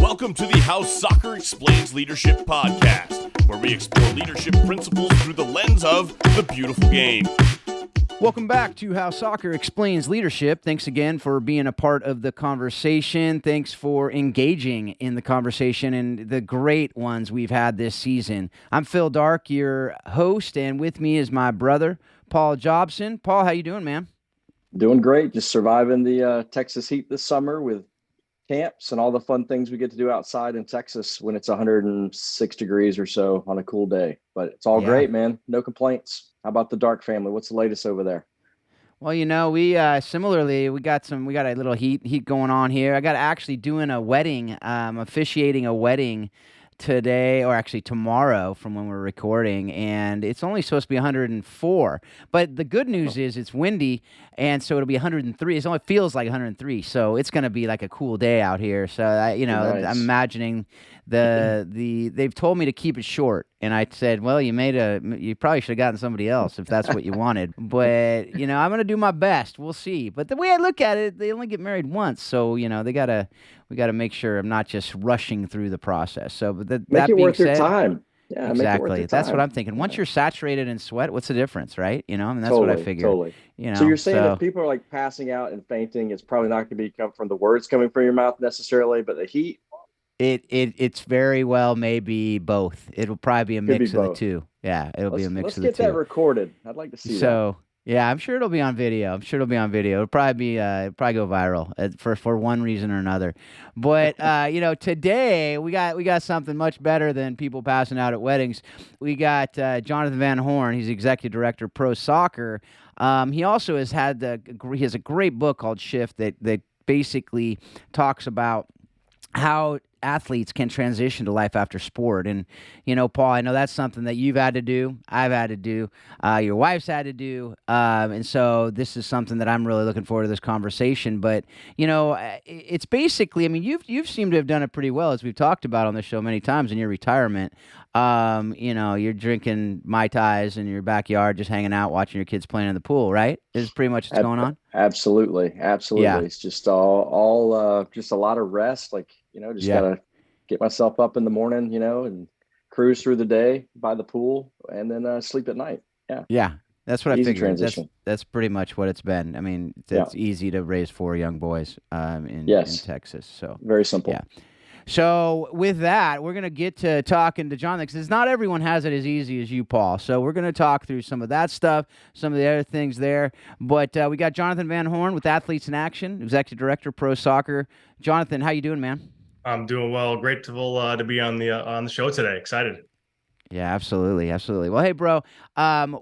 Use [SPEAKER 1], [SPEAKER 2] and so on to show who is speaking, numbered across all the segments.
[SPEAKER 1] Welcome to the How Soccer Explains Leadership podcast, where we explore leadership principles through the lens of the beautiful game.
[SPEAKER 2] Welcome back to How Soccer Explains Leadership. Thanks again for being a part of the conversation. Thanks for engaging in the conversation and the great ones we've had this season. I'm Phil Dark, your host, and with me is my brother, Paul Jobson. Paul, how you doing, man?
[SPEAKER 3] Doing great. Just surviving the Texas heat this summer with camps and all the fun things we get to do outside in Texas when it's 106 degrees or so on a cool day. But it's all great, man. No complaints. How about the Dark family? What's the latest over there?
[SPEAKER 2] Well, you know, we similarly we got a little heat going on here. I got actually doing a wedding, officiating a wedding today, or actually tomorrow from when we're recording, and it's only supposed to be 104. But the good news is it's windy, and so it'll be 103. It only feels like 103, so it's going to be like a cool day out here. So
[SPEAKER 3] Nice.
[SPEAKER 2] I'm imagining they've told me to keep it short, and I said, well, you probably should have gotten somebody else if that's what you wanted. But I'm going to do my best. We'll see. But the way I look at it, they only get married once, so we got to make sure I'm not just rushing through the process. So, but
[SPEAKER 3] Make it
[SPEAKER 2] being
[SPEAKER 3] worth your
[SPEAKER 2] said,
[SPEAKER 3] time. Yeah,
[SPEAKER 2] exactly.
[SPEAKER 3] Make it worth your
[SPEAKER 2] That's
[SPEAKER 3] time.
[SPEAKER 2] what I'm thinking. Once you're saturated in sweat, what's the difference, right? That's
[SPEAKER 3] Totally,
[SPEAKER 2] what I figured.
[SPEAKER 3] Totally. So you're saying if people are like passing out and fainting, it's probably not going to come from the words coming from your mouth necessarily, but the heat.
[SPEAKER 2] It's very well maybe both. It'll probably be a mix of the two. Yeah, it'll be a mix of the two.
[SPEAKER 3] Let's get that recorded. I'd like to see that.
[SPEAKER 2] So yeah, I'm sure it'll be on video. It'll probably go viral for one reason or another. But today we got something much better than people passing out at weddings. We got Jonathan Van Horn. He's executive director of Pro Soccer. He also has a great book called Shift that basically talks about how athletes can transition to life after sport. And, Paul, I know that's something that you've had to do, I've had to do, your wife's had to do. And so this is something that I'm really looking forward to this conversation. But, it's basically, you've seemed to have done it pretty well, as we've talked about on the show many times in your retirement. You're drinking Mai Tais in your backyard, just hanging out, watching your kids playing in the pool, right? Is pretty much what's going on?
[SPEAKER 3] Absolutely.
[SPEAKER 2] Yeah.
[SPEAKER 3] It's just all just a lot of rest. Gotta get myself up in the morning, and cruise through the day by the pool and then sleep at night.
[SPEAKER 2] Yeah. That's what
[SPEAKER 3] Easy
[SPEAKER 2] I figured.
[SPEAKER 3] Transition.
[SPEAKER 2] That's pretty much what it's been. It's easy to raise 4 young boys in Texas. So
[SPEAKER 3] very simple.
[SPEAKER 2] Yeah. So with that, we're going to get to talking to Jonathan, because not everyone has it as easy as you, Paul. So we're going to talk through some of that stuff, some of the other things there. But we got Jonathan Van Horn with Athletes in Action, Executive Director, Pro Soccer. Jonathan, how you doing, man?
[SPEAKER 4] I'm doing well. Grateful to be on the show today. Excited.
[SPEAKER 2] Yeah, absolutely. Well, hey, bro,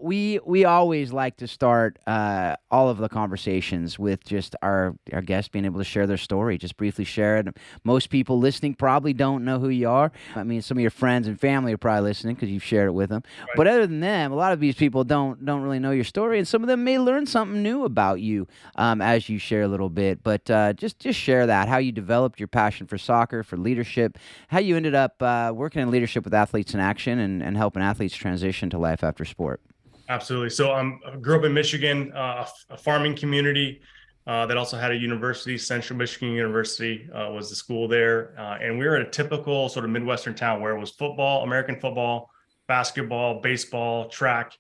[SPEAKER 2] we always like to start all of the conversations with just our guests being able to share their story, just briefly share it. Most people listening probably don't know who you are. Some of your friends and family are probably listening because you've shared it with them. Right. But other than them, a lot of these people don't really know your story, and some of them may learn something new about you as you share a little bit. But just share that, how you developed your passion for soccer, for leadership, how you ended up working in leadership with Athletes in Action and helping athletes transition to life after sport.
[SPEAKER 4] Absolutely. So I grew up in Michigan, a farming community that also had a university. Central Michigan University was the school there. And we were at a typical sort of Midwestern town where it was football, American football, basketball, baseball, track.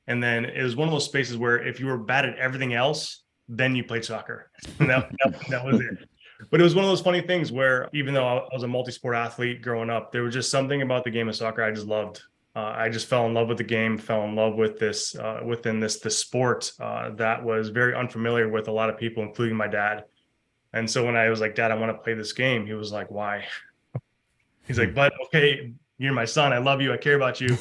[SPEAKER 4] And then it was one of those spaces where if you were bad at everything else, then you played soccer. that was it. But it was one of those funny things where even though I was a multi-sport athlete growing up, there was just something about the game of soccer I just loved. I just fell in love with the game, fell in love with this this sport that was very unfamiliar with a lot of people, including my dad. And so when I was like, Dad, I want to play this game, he was like, why? He's like, but okay, you're my son. I love you. I care about you.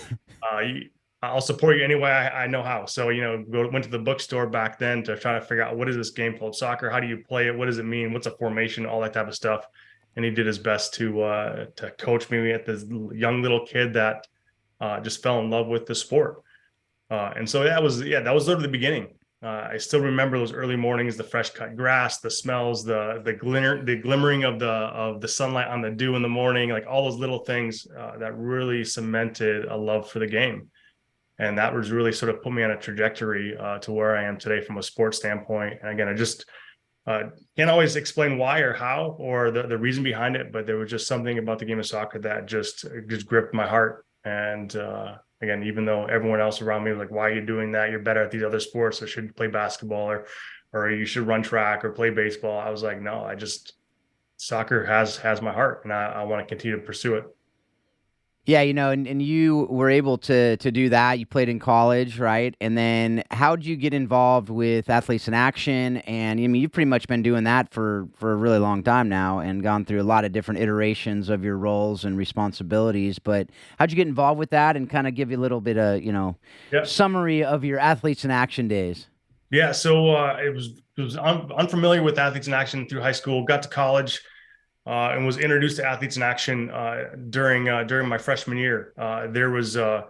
[SPEAKER 4] I'll support you any way I know how. So, went to the bookstore back then to try to figure out what is this game called soccer? How do you play it? What does it mean? What's a formation? All that type of stuff. And he did his best to coach me at this young little kid that just fell in love with the sport. And so that was literally the beginning. I still remember those early mornings, the fresh cut grass, the smells, the glimmering of the sunlight on the dew in the morning, like all those little things that really cemented a love for the game. And that was really sort of put me on a trajectory to where I am today from a sports standpoint. And again, I just Can't always explain why or how or the reason behind it, but there was just something about the game of soccer that just gripped my heart. And again, even though everyone else around me was like, why are you doing that? You're better at these other sports, or should play basketball, or you should run track or play baseball. I was like, no, soccer has my heart, and I want to continue to pursue it.
[SPEAKER 2] Yeah, and you were able to do that. You played in college, right? And then how'd you get involved with Athletes in Action? And I mean, you've pretty much been doing that for a really long time now and gone through a lot of different iterations of your roles and responsibilities. But how'd you get involved with that, and kind of give you a little bit of, summary of your Athletes in Action days?
[SPEAKER 4] Yeah, so it was unfamiliar with Athletes in Action through high school, got to college, and was introduced to Athletes in Action during my freshman year. There was a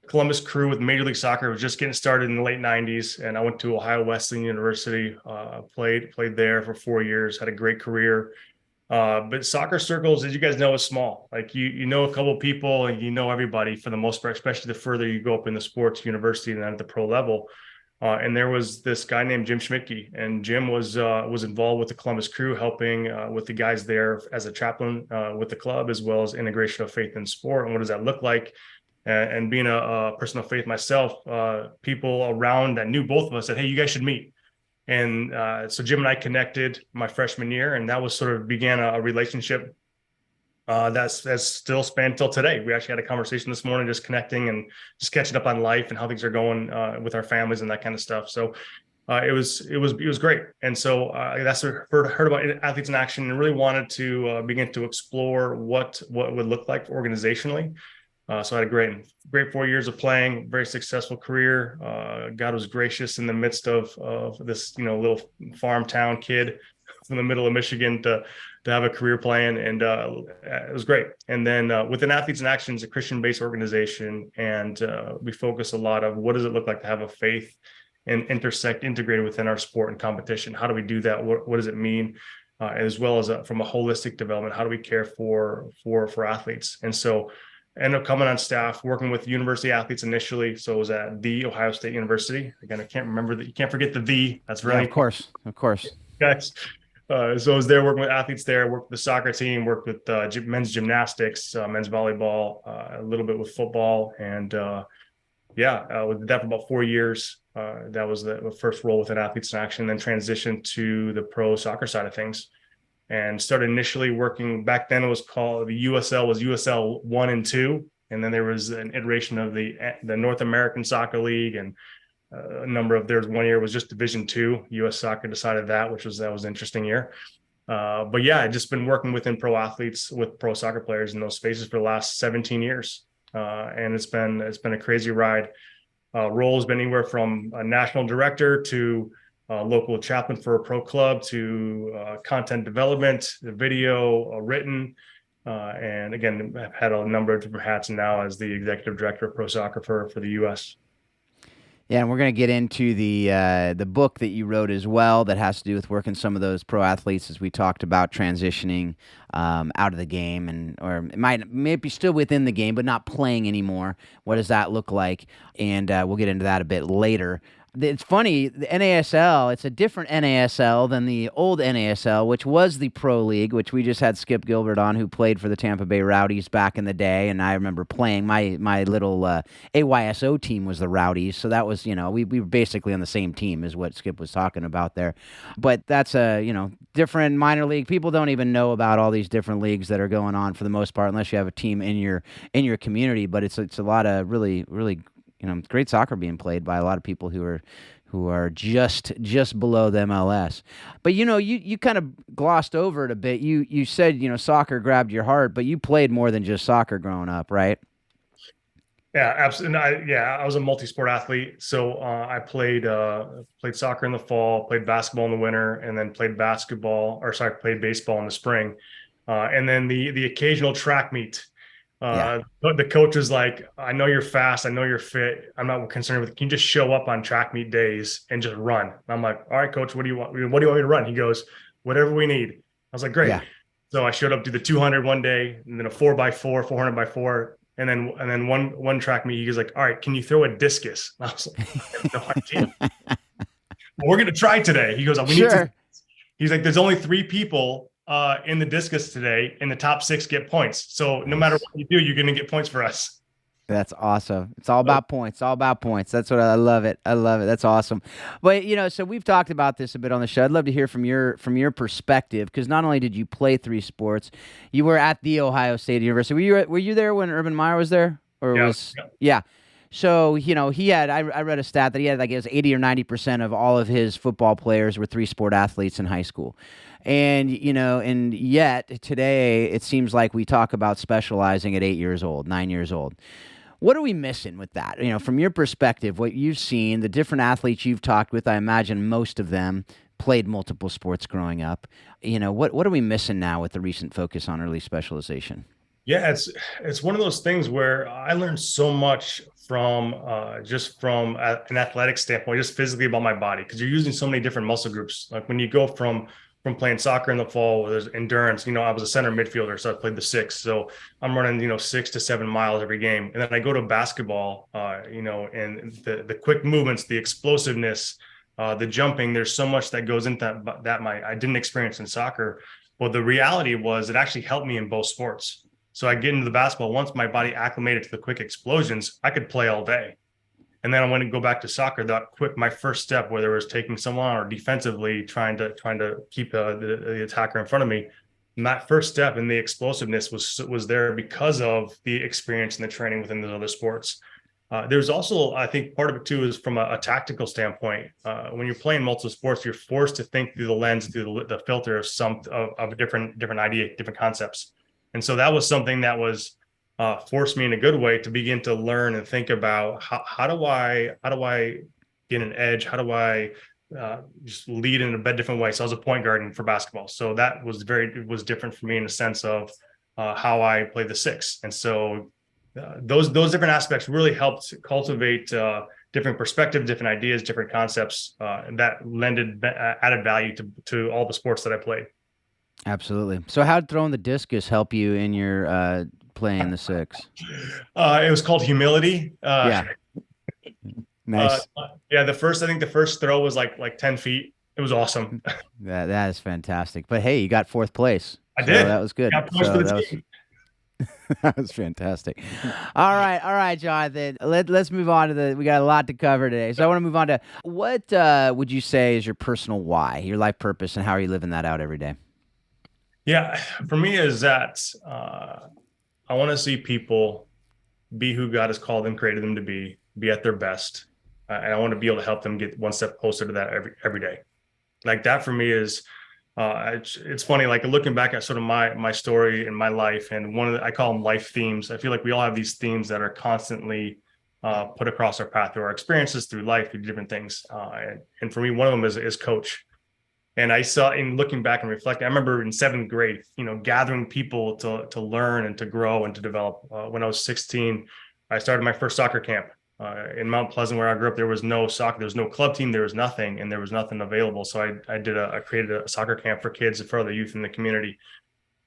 [SPEAKER 4] Columbus Crew with Major League Soccer. It was just getting started in the late 90s, and I went to Ohio Wesleyan University, played there for 4 years, had a great career. But soccer circles, as you guys know, is small. Like you know a couple of people and you know everybody for the most part, especially the further you go up in the sports university and then at the pro level. And there was this guy named Jim Schmidtke, and Jim was involved with the Columbus Crew, helping with the guys there as a chaplain with the club, as well as integration of faith in sport. And what does that look like? And being a person of faith myself, people around that knew both of us said, "Hey, you guys should meet." And so Jim and I connected my freshman year, and that was sort of began a relationship that's still spanned till today. We actually had a conversation this morning, just connecting and just catching up on life and how things are going with our families and that kind of stuff. So it was great. And so that's what I heard about Athletes in Action, and really wanted to begin to explore what would look like organizationally. So I had a great 4 years of playing, very successful career. God was gracious in the midst of this, little farm town kid from the middle of Michigan to have a career playing, and it was great. And then within Athletes in Action is a Christian-based organization, and we focus a lot of what does it look like to have a faith and integrated within our sport and competition. How do we do that? What does it mean? As well as from a holistic development, how do we care for athletes? And so I ended up coming on staff, working with university athletes initially. So it was at the Ohio State University. Again, I can't remember that. You can't forget the. That's really
[SPEAKER 2] of course.
[SPEAKER 4] Guys. So I was there working with athletes there, worked with the soccer team, worked with men's gymnastics, men's volleyball, a little bit with football. And we did that for about 4 years. That was the first role within Athletes in Action, then transitioned to the pro soccer side of things, and started initially working. Back then it was called the USL, was USL 1 and 2. And then there was an iteration of the North American Soccer League, and a number of, there's 1 year was just Division 2. US Soccer decided that was an interesting year. But yeah, I've just been working within pro athletes with pro soccer players in those spaces for the last 17 years. And it's been a crazy ride. Role has been anywhere from a national director to a local chaplain for a pro club to content development, the video, written. And again, I've had a number of different hats, and now as the executive director of pro soccer for the US.
[SPEAKER 2] Yeah, and we're going to get into the book that you wrote as well that has to do with working some of those pro athletes, as we talked about transitioning out of the game, or it might be still within the game but not playing anymore. What does that look like? And we'll get into that a bit later. It's funny, the NASL, it's a different NASL than the old NASL, which was the Pro League, which we just had Skip Gilbert on, who played for the Tampa Bay Rowdies back in the day, and I remember playing. My little AYSO team was the Rowdies, so that was, we were basically on the same team is what Skip was talking about there. But that's a, different minor league. People don't even know about all these different leagues that are going on for the most part, unless you have a team in your community, but it's a lot of really, really great soccer being played by a lot of people who are just below the MLS. But you kind of glossed over it a bit. You said soccer grabbed your heart, but you played more than just soccer growing up, right?
[SPEAKER 4] Yeah, absolutely. I was a multi-sport athlete. So I played soccer in the fall, played basketball in the winter, and then played played baseball in the spring, and then the occasional track meet. The coach was like, I know you're fast, I know you're fit, I'm not concerned with it. Can you just show up on track meet days and just run? And I'm like, all right, coach, what do you want me to run? He goes, whatever we need. I was like, great. Yeah. So I showed up to the 200 one day, and then a 4x4, 400x4, and then one track meet. He was like, all right, can you throw a discus? And I was like, I have no idea. Well, we're gonna try today. He goes, we need to. He's like, there's only 3 people in the discus today, and the top 6 get points. So no matter what you do, you're going to get points for us.
[SPEAKER 2] That's awesome. It's all about points. All about points. That's what I love it. I love it. That's awesome. But so we've talked about this a bit on the show. I'd love to hear from your perspective, because not only did you play 3 sports, you were at the Ohio State University. Were you there when Urban Meyer was there? Or yeah. So, he had, I read a stat that he had, like, it was 80 or 90% of all of his football players were 3-sport athletes in high school. And, and yet today it seems like we talk about specializing at 8 years old, 9 years old. What are we missing with that? From your perspective, what you've seen, the different athletes you've talked with, I imagine most of them played multiple sports growing up. What are we missing now with the recent focus on early specialization?
[SPEAKER 4] Yeah, it's one of those things where I learned so much from just from an athletic standpoint, just physically about my body, because you're using so many different muscle groups. Like when you go from playing soccer in the fall, where there's endurance, I was a center midfielder, so I played the 6. So I'm running, 6 to 7 miles every game. And then I go to basketball, and the quick movements, the explosiveness, the jumping, there's so much that goes into that I didn't experience in soccer. Well, the reality was it actually helped me in both sports. So I get into the basketball, once my body acclimated to the quick explosions, I could play all day. And then I went to go back to soccer. My first step, whether it was taking someone or defensively trying to keep the attacker in front of me, and that first step and the explosiveness was there because of the experience and the training within those other sports. There's also, I think, part of it too is from a tactical standpoint. When you're playing multiple sports, you're forced to think through the lens, through the filter of a different idea, different concepts. And so that was something that was forced me in a good way to begin to learn and think about how do I get an edge? How do I just lead in a different way? So I was a point guard for basketball. So that was different for me in the sense of how I play the 6. And so those different aspects really helped cultivate different perspective, different ideas, different concepts that added value to all the sports that I played.
[SPEAKER 2] Absolutely. So how did throwing the discus help you in your playing the 6?
[SPEAKER 4] It was called humility.
[SPEAKER 2] Yeah. Nice.
[SPEAKER 4] I think the first throw was like 10 feet. It was awesome.
[SPEAKER 2] That is fantastic. But hey, you got 4th place.
[SPEAKER 4] I did.
[SPEAKER 2] That was good. That was fantastic. All right, Jonathan. Let's move on to we got a lot to cover today. So I want to move on to what would you say is your personal why, your life purpose, and how are you living that out every day?
[SPEAKER 4] Yeah, for me is that I want to see people be who God has called them, created them to be at their best. And I want to be able to help them get one step closer to that every day. Like that for me is, it's funny, like looking back at sort of my story and my life, and I call them life themes. I feel like we all have these themes that are constantly put across our path through our experiences, through life, through different things. And for me, one of them is coach. And I saw, in looking back and reflecting, I remember in 7th grade, gathering people to learn and to grow and to develop. When I was 16, I started my first soccer camp in Mount Pleasant, where I grew up. There was no soccer, there was no club team, there was nothing, and there was nothing available. So I created a soccer camp for kids and for other youth in the community.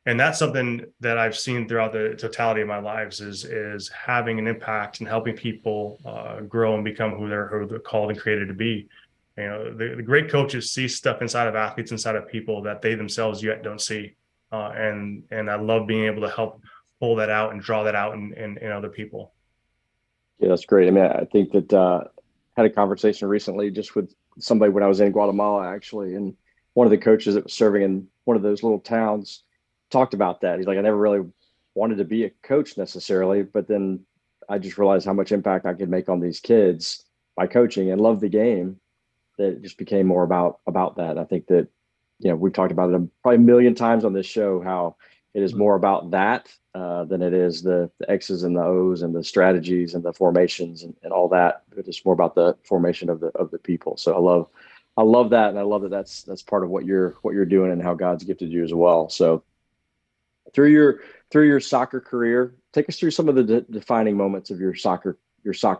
[SPEAKER 4] And that's something that I've seen throughout the totality of my lives is having an impact and helping people grow and become who they're called and created to be. The great coaches see stuff inside of athletes, inside of people that they themselves yet don't see. And I love being able to help pull that out and draw that out in other people.
[SPEAKER 3] Yeah, that's great. I mean, I think that I had a conversation recently just with somebody when I was in Guatemala, actually. And one of the coaches that was serving in one of those little towns talked about that. He's like, I never really wanted to be a coach necessarily, but then I just realized how much impact I could make on these kids by coaching and love the game. That it just became more about that. I think that, we've talked about it probably a million times on this show, how it is more about that than it is the X's and the O's and the strategies and the formations and all that. But it's more about the formation of the people. So I love that. And I love that that's part of what you're doing and how God's gifted you as well. So through your soccer career, take us through some of the defining moments of your soccer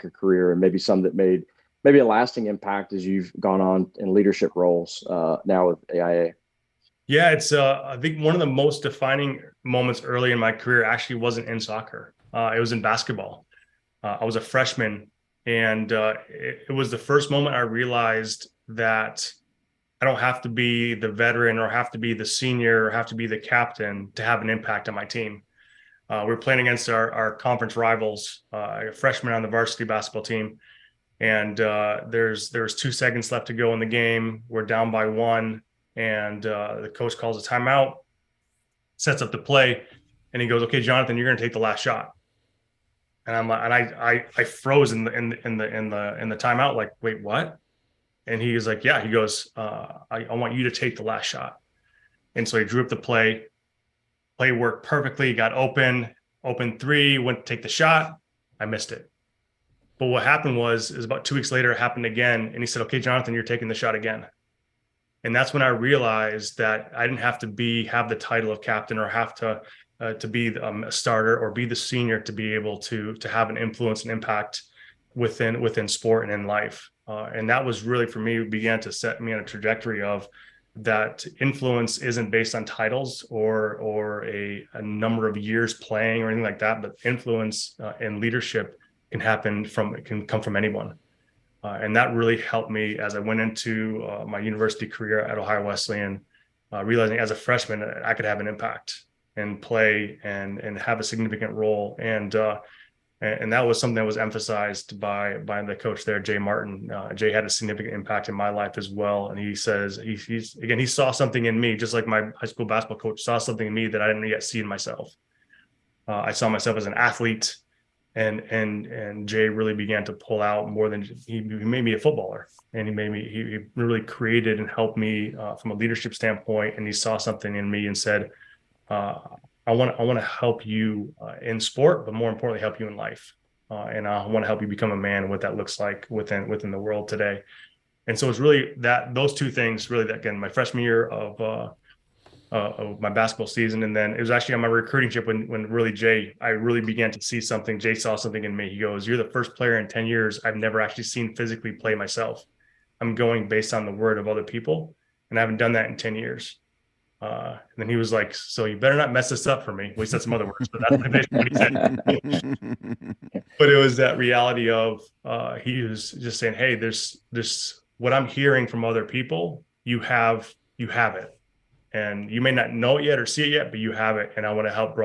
[SPEAKER 3] career, and maybe some that made maybe a lasting impact as you've gone on in leadership roles now with AIA.
[SPEAKER 4] Yeah, it's I think one of the most defining moments early in my career actually wasn't in soccer. It was in basketball. I was a freshman, and it was the first moment I realized that I don't have to be the veteran or have to be the senior or have to be the captain to have an impact on my team. We're playing against our conference rivals, a freshman on the varsity basketball team. And there's 2 seconds left to go in the game. We're down by 1, and the coach calls a timeout, sets up the play, and he goes, "Okay, Jonathan, you're going to take the last shot." And I froze in the timeout, like, "Wait, what?" And he was like, "Yeah." He goes, I want you to take the last shot." And so he drew up the play. Play worked perfectly. Got open 3, went to take the shot. I missed it. But what happened was about 2 weeks later, it happened again. And he said, "Okay, Jonathan, you're taking the shot again." And that's when I realized that I didn't have to have the title of captain or have to be a starter or be the senior to be able to have an influence and impact within sport and in life. And that was really, for me, began to set me on a trajectory of that influence isn't based on titles or a number of years playing or anything like that, but influence and leadership can come from anyone. And that really helped me as I went into my university career at Ohio Wesleyan, realizing as a freshman, I could have an impact and play and have a significant role. And that was something that was emphasized by the coach there, Jay Martin. Jay had a significant impact in my life as well. And he says, he saw something in me, just like my high school basketball coach saw something in me that I didn't yet see in myself. I saw myself as an athlete, and Jay really began to pull out more than he made me a footballer, and he really created and helped me from a leadership standpoint. And he saw something in me and said, I want to help you in sport, but more importantly, help you in life. And I want to help you become a man, what that looks like within the world today. And so it's really those 2 things, really, that, again, my freshman year of my basketball season. And then it was actually on my recruiting trip when really I really began to see something. Jay saw something in me. He goes, "You're the first player in 10 years I've never actually seen physically play myself. I'm going based on the word of other people, and I haven't done that in 10 years. And then he was like, "So you better not mess this up for me." Well, he said some other words, but that's basically what he said. But it was that reality of he was just saying, "Hey, there's what I'm hearing from other people. You have it. And you may not know it yet or see it yet, but you have it. And I want to help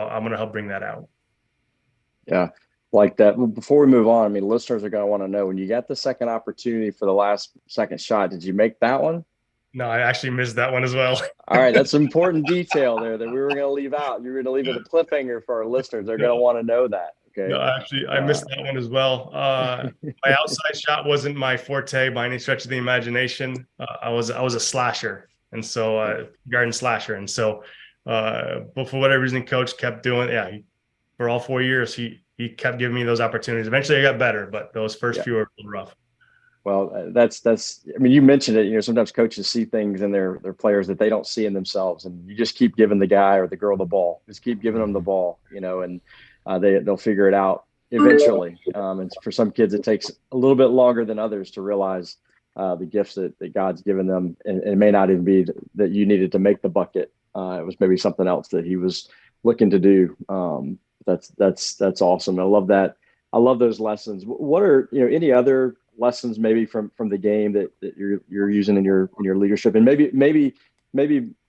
[SPEAKER 4] bring that out."
[SPEAKER 3] Yeah, like that. Well, before we move on, I mean, listeners are going to want to know, when you got the second opportunity for the second shot, did you make that one?
[SPEAKER 4] No, I actually missed that one as well.
[SPEAKER 3] All right, that's an important detail there that we were going to leave out. You're going to leave it a cliffhanger for our listeners. They're going to want to know that. Okay.
[SPEAKER 4] No, actually, I missed that one as well. My outside shot wasn't my forte by any stretch of the imagination. I was a slasher. And so garden slasher. And so, but for whatever reason, coach kept doing, for all 4 years, he kept giving me those opportunities. Eventually I got better, but those first few were a little rough.
[SPEAKER 3] Well, that's, I mean, you mentioned it, sometimes coaches see things in their players that they don't see in themselves, and you just keep giving the guy or the girl the ball, just keep giving them the ball, and they'll figure it out eventually. And for some kids, it takes a little bit longer than others to realize the gifts that God's given them. And it may not even be that you needed to make the bucket. It was maybe something else that he was looking to do. That's awesome. I love that. I love those lessons. What are, any other lessons maybe from the game that you're using in your leadership? And maybe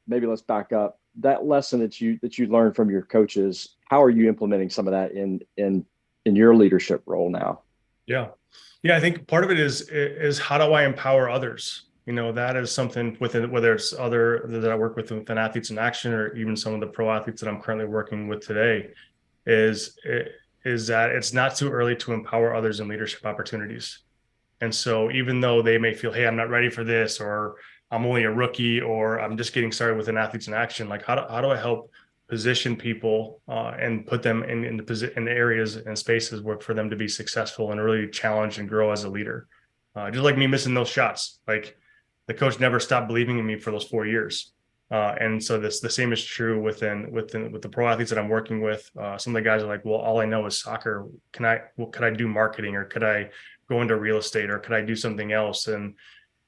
[SPEAKER 3] let's back up. That lesson that you learned from your coaches, how are you implementing some of that in your leadership role now?
[SPEAKER 4] Yeah, I think part of it is how do I empower others? That is something within, whether it's other that I work within Athletes in Action or even some of the pro athletes that I'm currently working with today, is that it's not too early to empower others in leadership opportunities. And so even though they may feel, "Hey, I'm not ready for this," or "I'm only a rookie," or "I'm just getting started within Athletes in Action," like how do I help position people and put them in areas and spaces for them to be successful and really challenge and grow as a leader. Just like me missing those shots, like the coach never stopped believing in me for those 4 years. And so the same is true with the pro athletes that I'm working with. Some of the guys are like, "Well, all I know is soccer. Could I do marketing, or could I go into real estate, or could I do something else?" And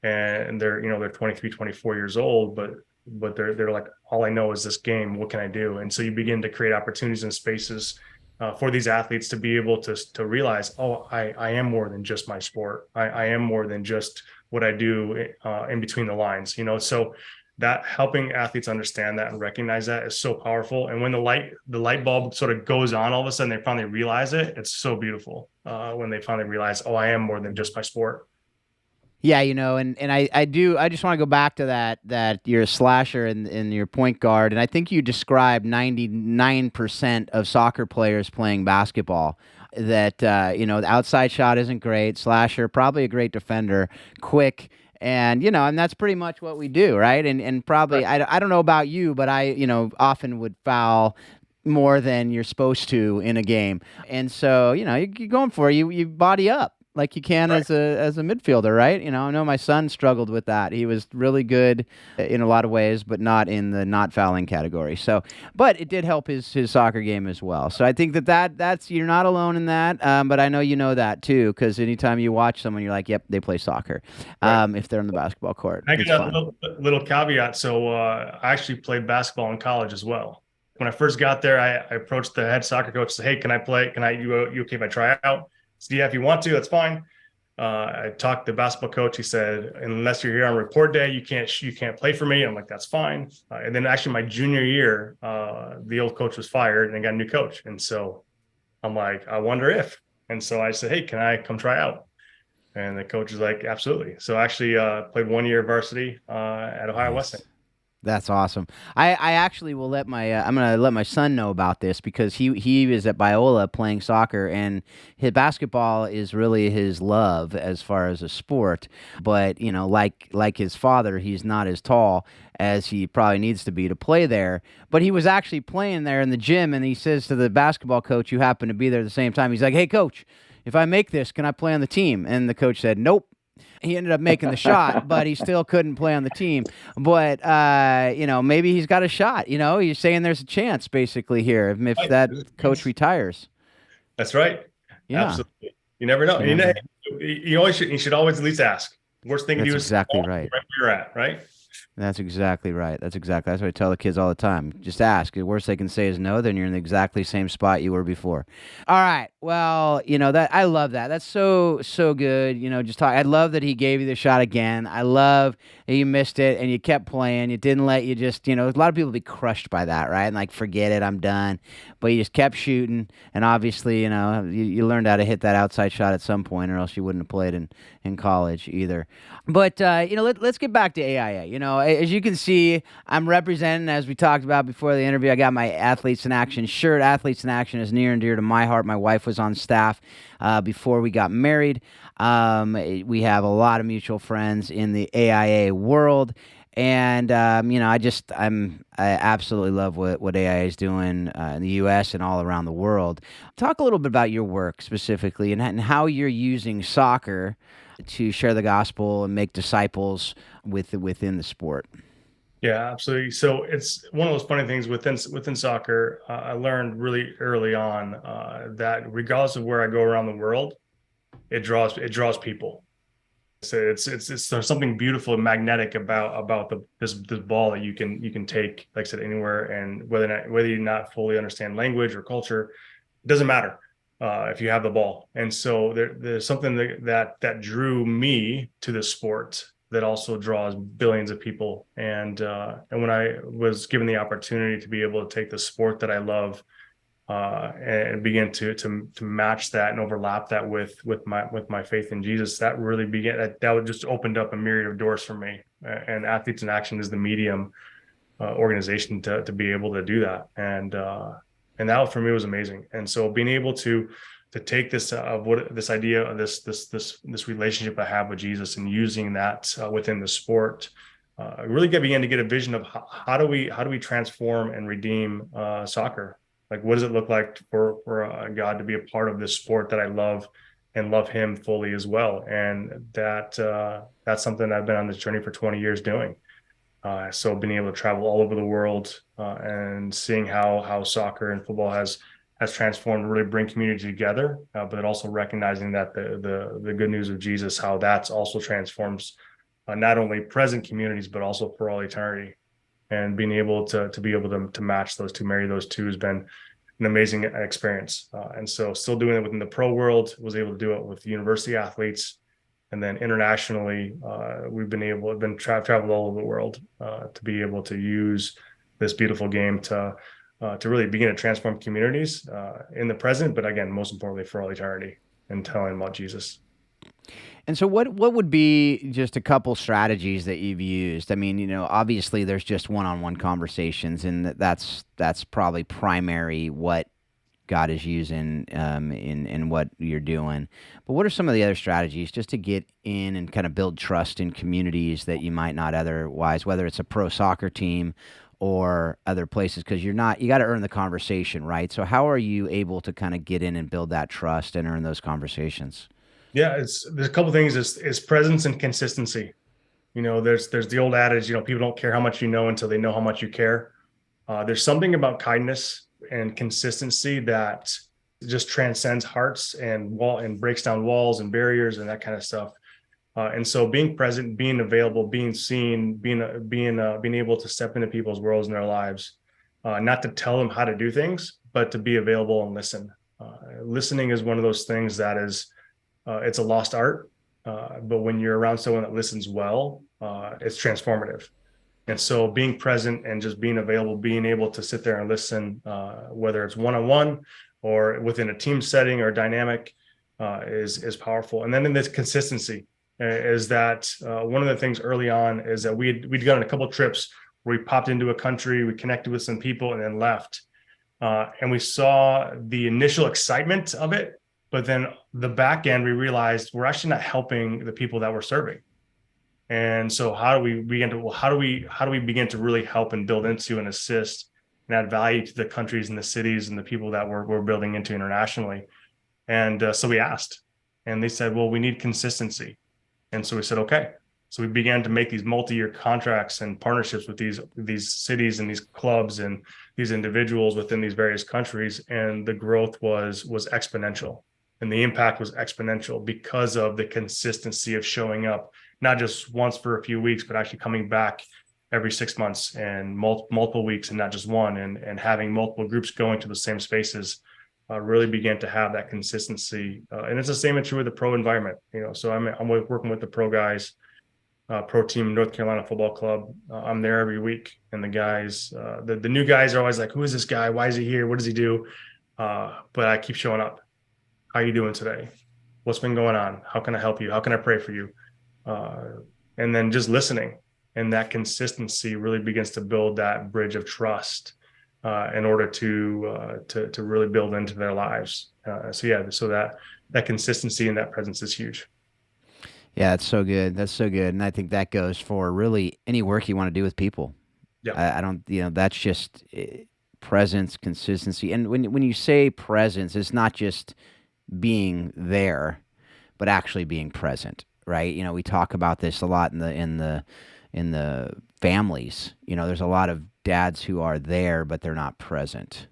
[SPEAKER 4] they're 23, 24 years old, but they're like, "All I know is this game. What can I do?" And so you begin to create opportunities and spaces for these athletes to be able to realize, "Oh, I am more than just my sport. I am more than just what I do in between the lines, you know. So that helping athletes understand that and recognize that is so powerful. And when the light bulb sort of goes on, all of a sudden they finally realize it. It's so beautiful when they finally realize, oh, I am more than just my sport.
[SPEAKER 2] Yeah, you know, and I just want to go back to that you're a slasher and you're point guard, and I think you described 99% of soccer players playing basketball. That you know, the outside shot isn't great, slasher probably a great defender, quick, and you know, and that's pretty much what we do, right? And probably
[SPEAKER 4] Right.
[SPEAKER 2] I don't know about you, but I, you know, often would foul more than you're supposed to in a game, and so you know, you're going for it, you body up like you can
[SPEAKER 4] Right.
[SPEAKER 2] as a midfielder, right? You know, I know my son struggled with that. He was really good in a lot of ways, but not in the not fouling category. So, but it did help his soccer game as well. So I think that's you're not alone in that. But I know you know that too, because anytime you watch someone, you're like, yep, they play soccer.
[SPEAKER 4] Right.
[SPEAKER 2] If they're on the basketball court,
[SPEAKER 4] I
[SPEAKER 2] it's
[SPEAKER 4] got a
[SPEAKER 2] fun.
[SPEAKER 4] little caveat. So I actually played basketball in college as well. When I first got there, I approached the head soccer coach and said, hey, can I play? You okay if I try out? He said, yeah, if you want to, that's fine. I talked to the basketball coach. He said, unless you're here on report day, you can't play for me. I'm like, that's fine. And then actually my junior year, the old coach was fired and I got a new coach. And so I'm like, I wonder if. And so I said, hey, can I come try out? And the coach was like, absolutely. So I actually played 1 year varsity at Ohio Wesleyan.
[SPEAKER 2] Nice. That's awesome. I actually will let my I'm gonna let my son know about this because he is at Biola playing soccer and his basketball is really his love as far as a sport. But you know, like his father, he's not as tall as he probably needs to be to play there. But he was actually playing there in the gym, and he says to the basketball coach, who happened to be there at the same time, he's like, "Hey, coach, if I make this, can I play on the team?" And the coach said, "Nope." He ended up making the shot, but he still couldn't play on the team. But you know, maybe he's got a shot. You know, he's saying there's a chance basically here if
[SPEAKER 4] Right.
[SPEAKER 2] that coach retires.
[SPEAKER 4] That's right.
[SPEAKER 2] Yeah,
[SPEAKER 4] Absolutely. You never know.
[SPEAKER 2] you
[SPEAKER 4] You know,
[SPEAKER 2] never.
[SPEAKER 4] you should always at least ask. Worst thing to
[SPEAKER 2] That's
[SPEAKER 4] do is
[SPEAKER 2] exactly
[SPEAKER 4] fall
[SPEAKER 2] right.
[SPEAKER 4] right where you're at, right?
[SPEAKER 2] That's exactly right. That's what I tell the kids all the time. Just ask. The worst they can say is no, then you're in the exactly same spot you were before. All right. Well, you know that I love that. That's so good. You know, just talk. I love that he gave you the shot again. I love that you missed it and you kept playing. You didn't let you just, you know, a lot of people be crushed by that, right? And like, forget it, I'm done. But you just kept shooting, and obviously, you know, you learned how to hit that outside shot at some point, or else you wouldn't have played in college either. But you know, let's get back to AIA. You know, as you can see, I'm representing, as we talked about before the interview. I got my Athletes in Action shirt. Athletes in Action is near and dear to my heart. My wife was on staff before we got married. We have a lot of mutual friends in the AIA world. And you know, I absolutely love what AIA is doing in the U.S. and all around the world. Talk a little bit about your work specifically and how you're using soccer to share the gospel and make disciples within the sport.
[SPEAKER 4] Yeah, absolutely. So it's one of those funny things within soccer. I learned really early on that regardless of where I go around the world, it draws people. So there's something beautiful and magnetic about this ball that you can take, like I said, anywhere, and whether you not fully understand language or culture, it doesn't matter if you have the ball. And so there's something that drew me to the sport that also draws billions of people. And when I was given the opportunity to be able to take the sport that I love and begin to match that and overlap that with my faith in Jesus, that really that would just opened up a myriad of doors for me. And Athletes in Action is the medium organization to be able to do that. And that for me was amazing. And so being able to take this this idea of this relationship I have with Jesus and using that within the sport, really began to get a vision of how do we transform and redeem soccer. Like, what does it look like for God to be a part of this sport that I love and love Him fully as well? And that's something I've been on this journey for 20 years doing. So being able to travel all over the world and seeing how soccer and football has transformed, really bring community together, but also recognizing that the good news of Jesus, how that's also transforms not only present communities but also for all eternity. And being able to be able to match those two, marry those two, has been an amazing experience. And so still doing it within the pro world, was able to do it with university athletes, And then internationally, we've been traveled all over the world to be able to use this beautiful game to really begin to transform communities in the present, but again, most importantly, for all eternity, and telling them about Jesus.
[SPEAKER 2] And so what would be just a couple strategies that you've used? I mean, obviously there's just one-on-one conversations, and that's probably primary what God is using in what you're doing. But what are some of the other strategies just to get in and kind of build trust in communities that you might not otherwise, whether it's a pro soccer team or other places, because you got to earn the conversation, right? So how are you able to kind of get in and build that trust and earn those conversations?
[SPEAKER 4] Yeah, there's a couple things is presence and consistency. There's the old adage, people don't care how much you know until they know how much you care. There's something about kindness and consistency that just transcends hearts and breaks down walls and barriers and that kind of stuff. And so being present, being available, being seen, being able to step into people's worlds and their lives, not to tell them how to do things, but to be available and listen. Listening is one of those things that is, it's a lost art, but when you're around someone that listens well, it's transformative. And so being present and just being available, being able to sit there and listen, whether it's one-on-one or within a team setting or dynamic, is powerful. And then in this consistency is that one of the things early on is that we'd gone on a couple of trips where we popped into a country, we connected with some people and then left. And we saw the initial excitement of it. But then the back end, we realized we're actually not helping the people that we're serving. And so how do we begin to really help and build into and assist and add value to the countries and the cities and the people that we're building into internationally? And so we asked, and they said, well, we need consistency. And so we said, okay. So we began to make these multi-year contracts and partnerships with these cities and these clubs and these individuals within these various countries. And the growth was exponential. And the impact was exponential because of the consistency of showing up, not just once for a few weeks, but actually coming back every 6 months and multiple weeks and not just one, and having multiple groups going to the same spaces really began to have that consistency. And it's the same and true with the pro environment. So I'm working with the pro guys, pro team, North Carolina Football Club. I'm there every week. And the guys, the new guys are always like, who is this guy? Why is he here? What does he do? But I keep showing up. How are you doing today? What's been going on? How can I help you? How can I pray for you? And then just listening, and that consistency really begins to build that bridge of trust in order to really build into their lives. So that consistency and that presence is huge.
[SPEAKER 2] Yeah, that's so good. That's so good. And I think that goes for really any work you want to do with people.
[SPEAKER 4] Yeah.
[SPEAKER 2] I don't, that's just presence, consistency. And when you say presence, it's not just being there, but actually being present, right? We talk about this a lot in the families. There's a lot of dads who are there, but they're not present,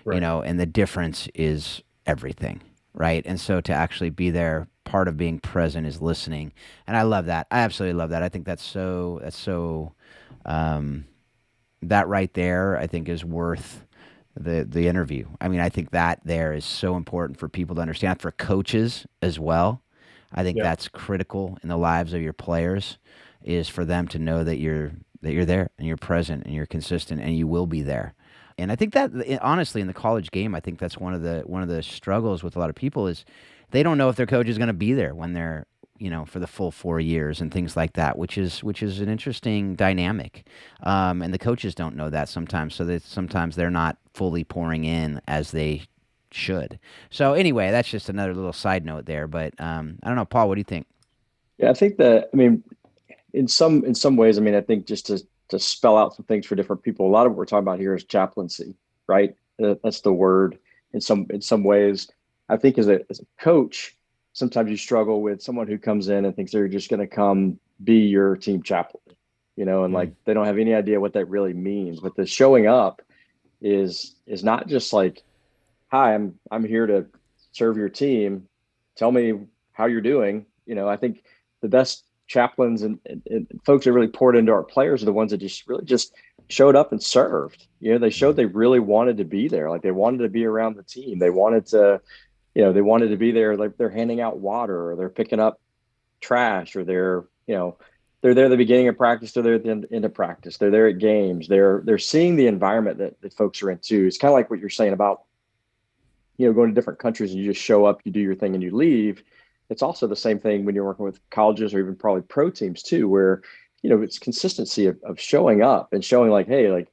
[SPEAKER 4] Right.
[SPEAKER 2] And the difference is everything, right? And so to actually be there, part of being present is listening. And I love that. I absolutely love that. I think that's so that right there, I think is worth the interview. I mean, I think that there is so important for people to understand, for coaches as well. I think that's critical in the lives of your players, is for them to know that you're there and you're present and you're consistent and you will be there. And I think that honestly in the college game, I think that's one of the struggles with a lot of people is they don't know if their coach is going to be there when they're for the full 4 years and things like that, which is an interesting dynamic. And the coaches don't know that sometimes, so that sometimes they're not fully pouring in as they should. So anyway, that's just another little side note there. But I don't know, Paul, what do you think?
[SPEAKER 3] Yeah, I think in some ways, I think just to spell out some things for different people, a lot of what we're talking about here is chaplaincy, right? That's the word in some ways. I think as a coach, sometimes you struggle with someone who comes in and thinks they're just going to come be your team chaplain, and like they don't have any idea what that really means. But the showing up is not just like, hi, I'm here to serve your team. Tell me how you're doing. I think the best chaplains and folks that really poured into our players are the ones that just showed up and served. They showed they really wanted to be there. Like they wanted to be around the team. They wanted to, they wanted to be there. Like they're handing out water or they're picking up, trash, or they're, they're there at the beginning of practice, they're there at the end of practice, they're there at games, they're seeing the environment that folks are into. It's kind of like what you're saying about, going to different countries and you just show up, you do your thing and you leave. It's also the same thing when you're working with colleges or even probably pro teams too, where, it's consistency of showing up and showing like, hey, like,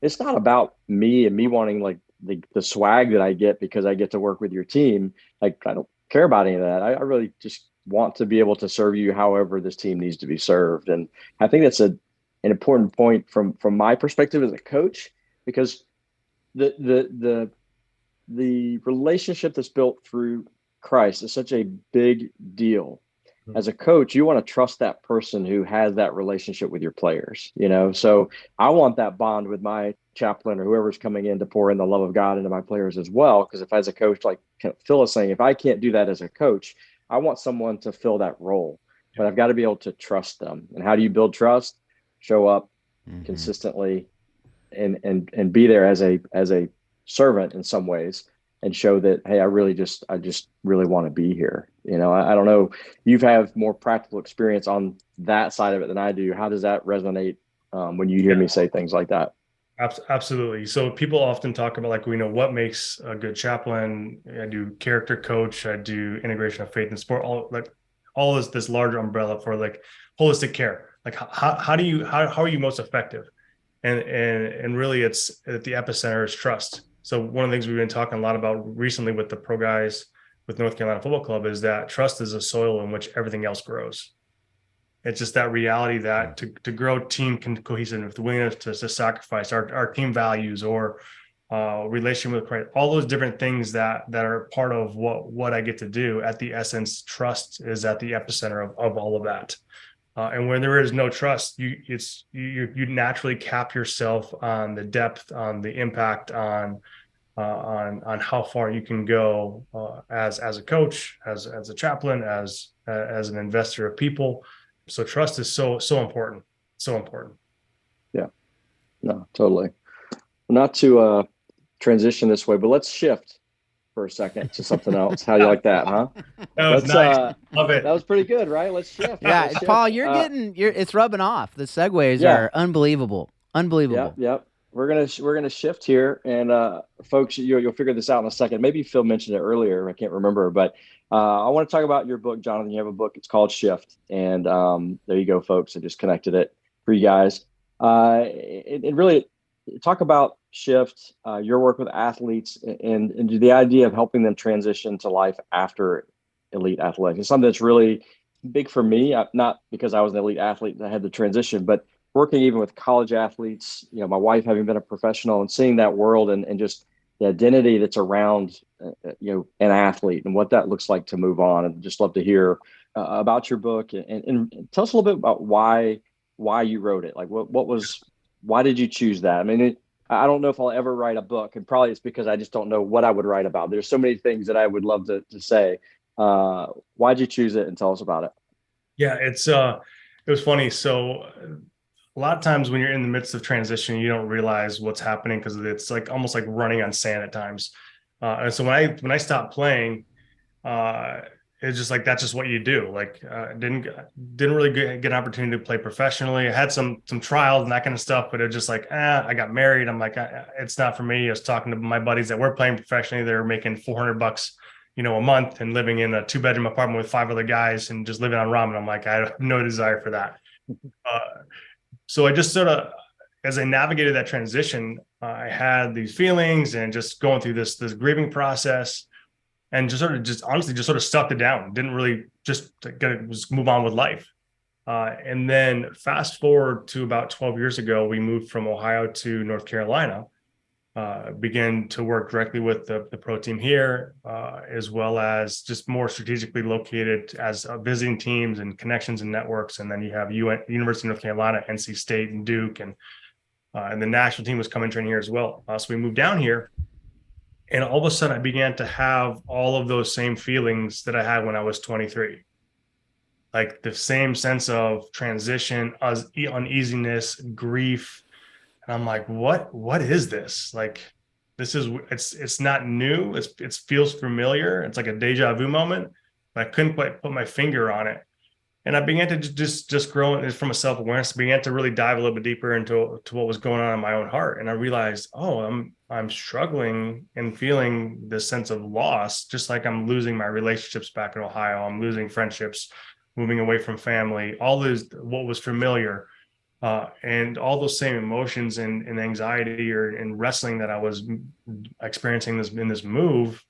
[SPEAKER 3] it's not about me and me wanting like the swag that I get because I get to work with your team. Like, I don't care about any of that. I really just want to be able to serve you however this team needs to be served. And I think that's an important point from my perspective as a coach, because the relationship that's built through Christ is such a big deal. As a coach, you want to trust that person who has that relationship with your players, So I want that bond with my chaplain or whoever's coming in to pour in the love of God into my players as well. Because if as a coach, like Phil is saying, if I can't do that as a coach, I want someone to fill that role, but I've got to be able to trust them. And how do you build trust? Show up consistently and be there as a servant in some ways, and show that, hey, I just really want to be here. I don't know, you have more practical experience on that side of it than I do. How does that resonate when you hear me say things like that?
[SPEAKER 4] Absolutely. So people often talk about like, what makes a good chaplain. I do character coach. I do integration of faith and sport, all this larger umbrella for like holistic care. Like how are you most effective? And really it's at the epicenter is trust. So one of the things we've been talking a lot about recently with the pro guys with North Carolina Football Club is that trust is a soil in which everything else grows. It's just that reality that to grow team cohesiveness, the willingness to sacrifice our team values or relation with Christ, all those different things that are part of what I get to do. At the essence, trust is at the epicenter of all of that. And when there is no trust, you naturally cap yourself on the depth, on the impact, on how far you can go as a coach, as a chaplain, as an investor of people. So trust is so important, so important.
[SPEAKER 3] Yeah, no, totally. Not to transition this way, but let's shift for a second to something else. How do you like that, huh?
[SPEAKER 4] That was nice. Love it.
[SPEAKER 3] That was pretty good, right? Let's shift.
[SPEAKER 2] Yeah, Paul, it's rubbing off. The segues are unbelievable.
[SPEAKER 3] Yep. We're gonna shift here, and folks, you'll figure this out in a second. Maybe Phil mentioned it earlier. I can't remember, but I want to talk about your book, Jonathan. You have a book. It's called Shift, and there you go, folks. I just connected it for you guys. It really talk about Shift, your work with athletes, and the idea of helping them transition to life after elite athletics. It's something that's really big for me. Not because I was an elite athlete and I had the transition, but working even with college athletes, my wife having been a professional and seeing that world and just the identity that's around, an athlete and what that looks like to move on. And just love to hear about your book and tell us a little bit about why you wrote it. Like why did you choose that? I mean, I don't know if I'll ever write a book, and probably it's because I just don't know what I would write about. There's so many things that I would love to say. Why'd you choose it, and tell us about it?
[SPEAKER 4] Yeah, it was funny. So a lot of times when you're in the midst of transition, you don't realize what's happening because it's like almost like running on sand at times. And so when I stopped playing, it's just like that's just what you do. Like didn't really get an opportunity to play professionally. I had some trials and that kind of stuff, but it was just like I got married. I'm like it's not for me. I was talking to my buddies that were playing professionally. They were making $400 a month and living in a 2-bedroom apartment with 5 other guys and just living on ramen. I'm like I have no desire for that. So I just sort of, as I navigated that transition, I had these feelings and just going through this grieving process, and honestly stuffed it down. Didn't really just move on with life. And then fast forward to about 12 years ago, we moved from Ohio to North Carolina, began to work directly with the pro team here, as well as just more strategically located as visiting teams and connections and networks. And then you have University of North Carolina, NC State, and Duke, and the national team was coming training here as well. So we moved down here, and all of a sudden I began to have all of those same feelings that I had when I was 23. Like the same sense of transition, uneasiness, grief. And I'm like, what is this? Like, it's not new. It feels familiar. It's like a deja vu moment, but I couldn't quite put my finger on it. And I began to just grow from a self-awareness, began to really dive a little bit deeper into what was going on in my own heart. And I realized, I'm struggling and feeling this sense of loss, just like I'm losing my relationships back in Ohio. I'm losing friendships, moving away from family, all those, what was familiar. And all those same emotions and anxiety and wrestling that I was experiencing in this move,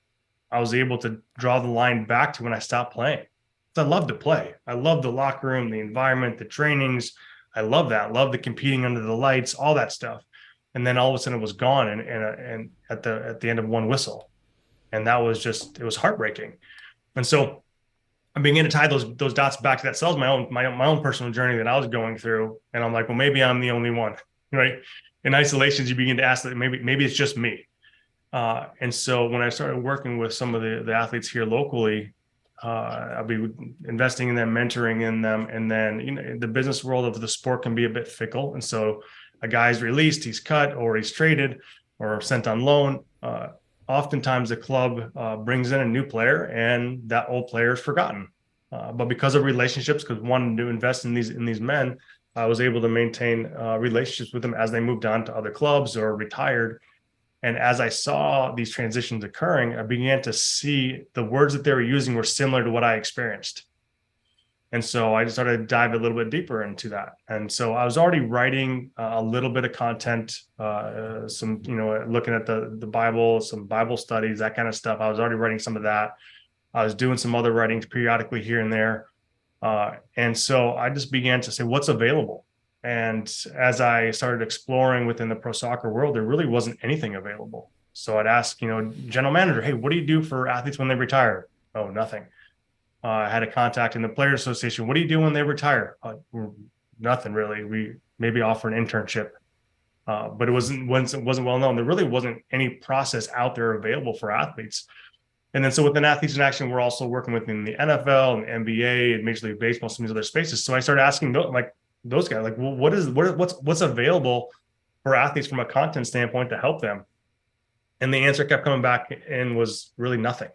[SPEAKER 4] I was able to draw the line back to when I stopped playing. I love to play. I love the locker room, the environment, the trainings. I love that. I love the competing under the lights, all that stuff. And then all of a sudden it was gone, and at the end of one whistle, and that was it was heartbreaking. And so I began to tie those dots back to that. So that was my own personal journey that I was going through. And I'm like, well, maybe I'm the only one, right? In isolations, you begin to ask that maybe it's just me. And so when I started working with some of the athletes here locally, I'll be investing in them, mentoring in them. And then, the business world of the sport can be a bit fickle. And so a guy's released, he's cut, or he's traded or sent on loan. Oftentimes the club brings in a new player, and that old player is forgotten. But because of relationships, because wanting to invest in these men, I was able to maintain relationships with them as they moved on to other clubs or retired. And as I saw these transitions occurring, I began to see the words that they were using were similar to what I experienced. And so I just started to dive a little bit deeper into that. And so I was already writing a little bit of content, some, looking at the Bible, some Bible studies, that kind of stuff. I was already writing some of that. I was doing some other writings periodically here and there. And so I just began to say, what's available? And as I started exploring within the pro soccer world, there really wasn't anything available. So I'd ask, general manager, hey, what do you do for athletes when they retire? Oh, nothing. I had a contact in the Players Association. What do you do when they retire? Nothing really. We maybe offer an internship, but it wasn't well known. There really wasn't any process out there available for athletes. And then so within Athletes in Action, we're also working within the NFL and NBA and Major League Baseball, some of these other spaces. So I started asking those guys, like, well, what's available for athletes from a content standpoint to help them? And the answer kept coming back and was really nothing.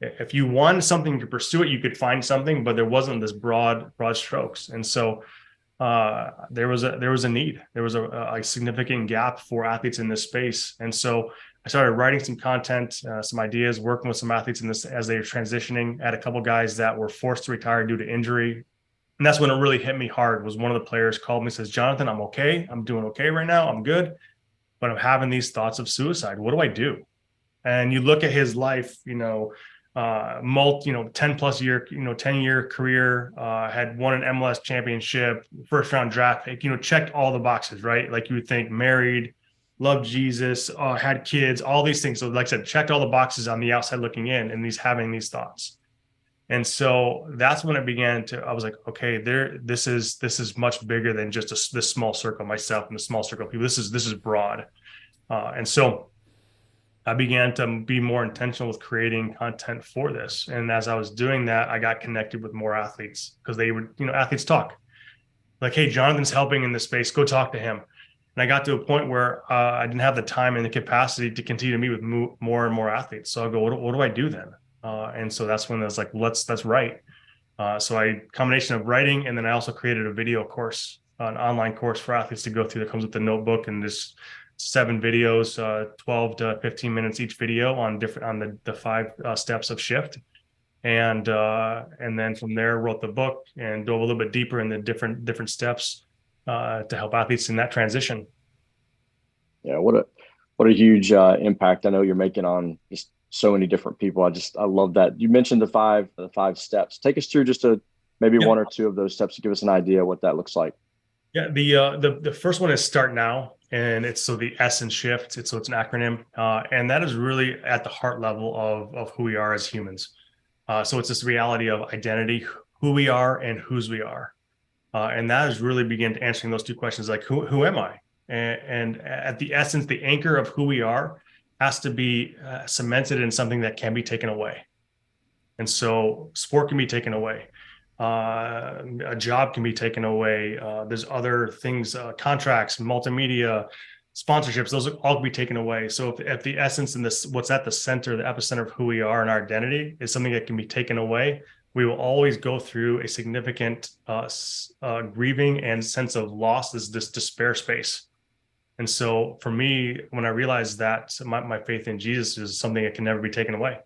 [SPEAKER 4] If you wanted something to pursue it, you could find something, but there wasn't this broad strokes. And so there was a need. There was a significant gap for athletes in this space. And so I started writing some content, some ideas, working with some athletes in this as they were transitioning. I had a couple guys that were forced to retire due to injury. And that's when it really hit me hard. Was one of the players called me and says, Jonathan, I'm okay. I'm doing okay right now. I'm good. But I'm having these thoughts of suicide. What do I do? And you look at his life, 10-year career, had won an MLS championship, first round draft pick, checked all the boxes, right? Like you would think, married, loved Jesus, had kids, all these things. So like I said, checked all the boxes on the outside looking in, and he's having these thoughts. And so that's when it began I was like, okay, this is much bigger than just this small circle, myself and the small circle of people. This is broad. And so I began to be more intentional with creating content for this. And as I was doing that, I got connected with more athletes because they would, athletes talk like, hey, Jonathan's helping in this space, go talk to him. And I got to a point where I didn't have the time and the capacity to continue to meet with more and more athletes. So I go, what do I do then? And so that's when I was like, let's write. So combination of writing, and then I also created a video course, an online course for athletes to go through that comes with the notebook and this 7 videos, 12 to 15 minutes each video on the 5 steps of shift. And then from there wrote the book and dove a little bit deeper in the different steps to help athletes in that transition.
[SPEAKER 3] Yeah, what a huge impact I know you're making on just so many different people. I love that. You mentioned the five steps. Take us through just maybe one or two of those steps to give us an idea what that looks like.
[SPEAKER 4] Yeah, the first one is start now, and it's the S in shift. It's an acronym, and that is really at the heart level of who we are as humans. So it's this reality of identity, who we are and whose we are, and that is really begin to answering those two questions, like who am I, and at the essence, the anchor of who we are has to be cemented in something that can be taken away. And so sport can be taken away. A job can be taken away. There's other things, contracts, multimedia, sponsorships, those all can be taken away. So if the essence in this, what's at the center, the epicenter of who we are and our identity is something that can be taken away, we will always go through a significant grieving and sense of loss, is this despair space. And so for me, when I realized that my faith in Jesus is something that can never be taken away.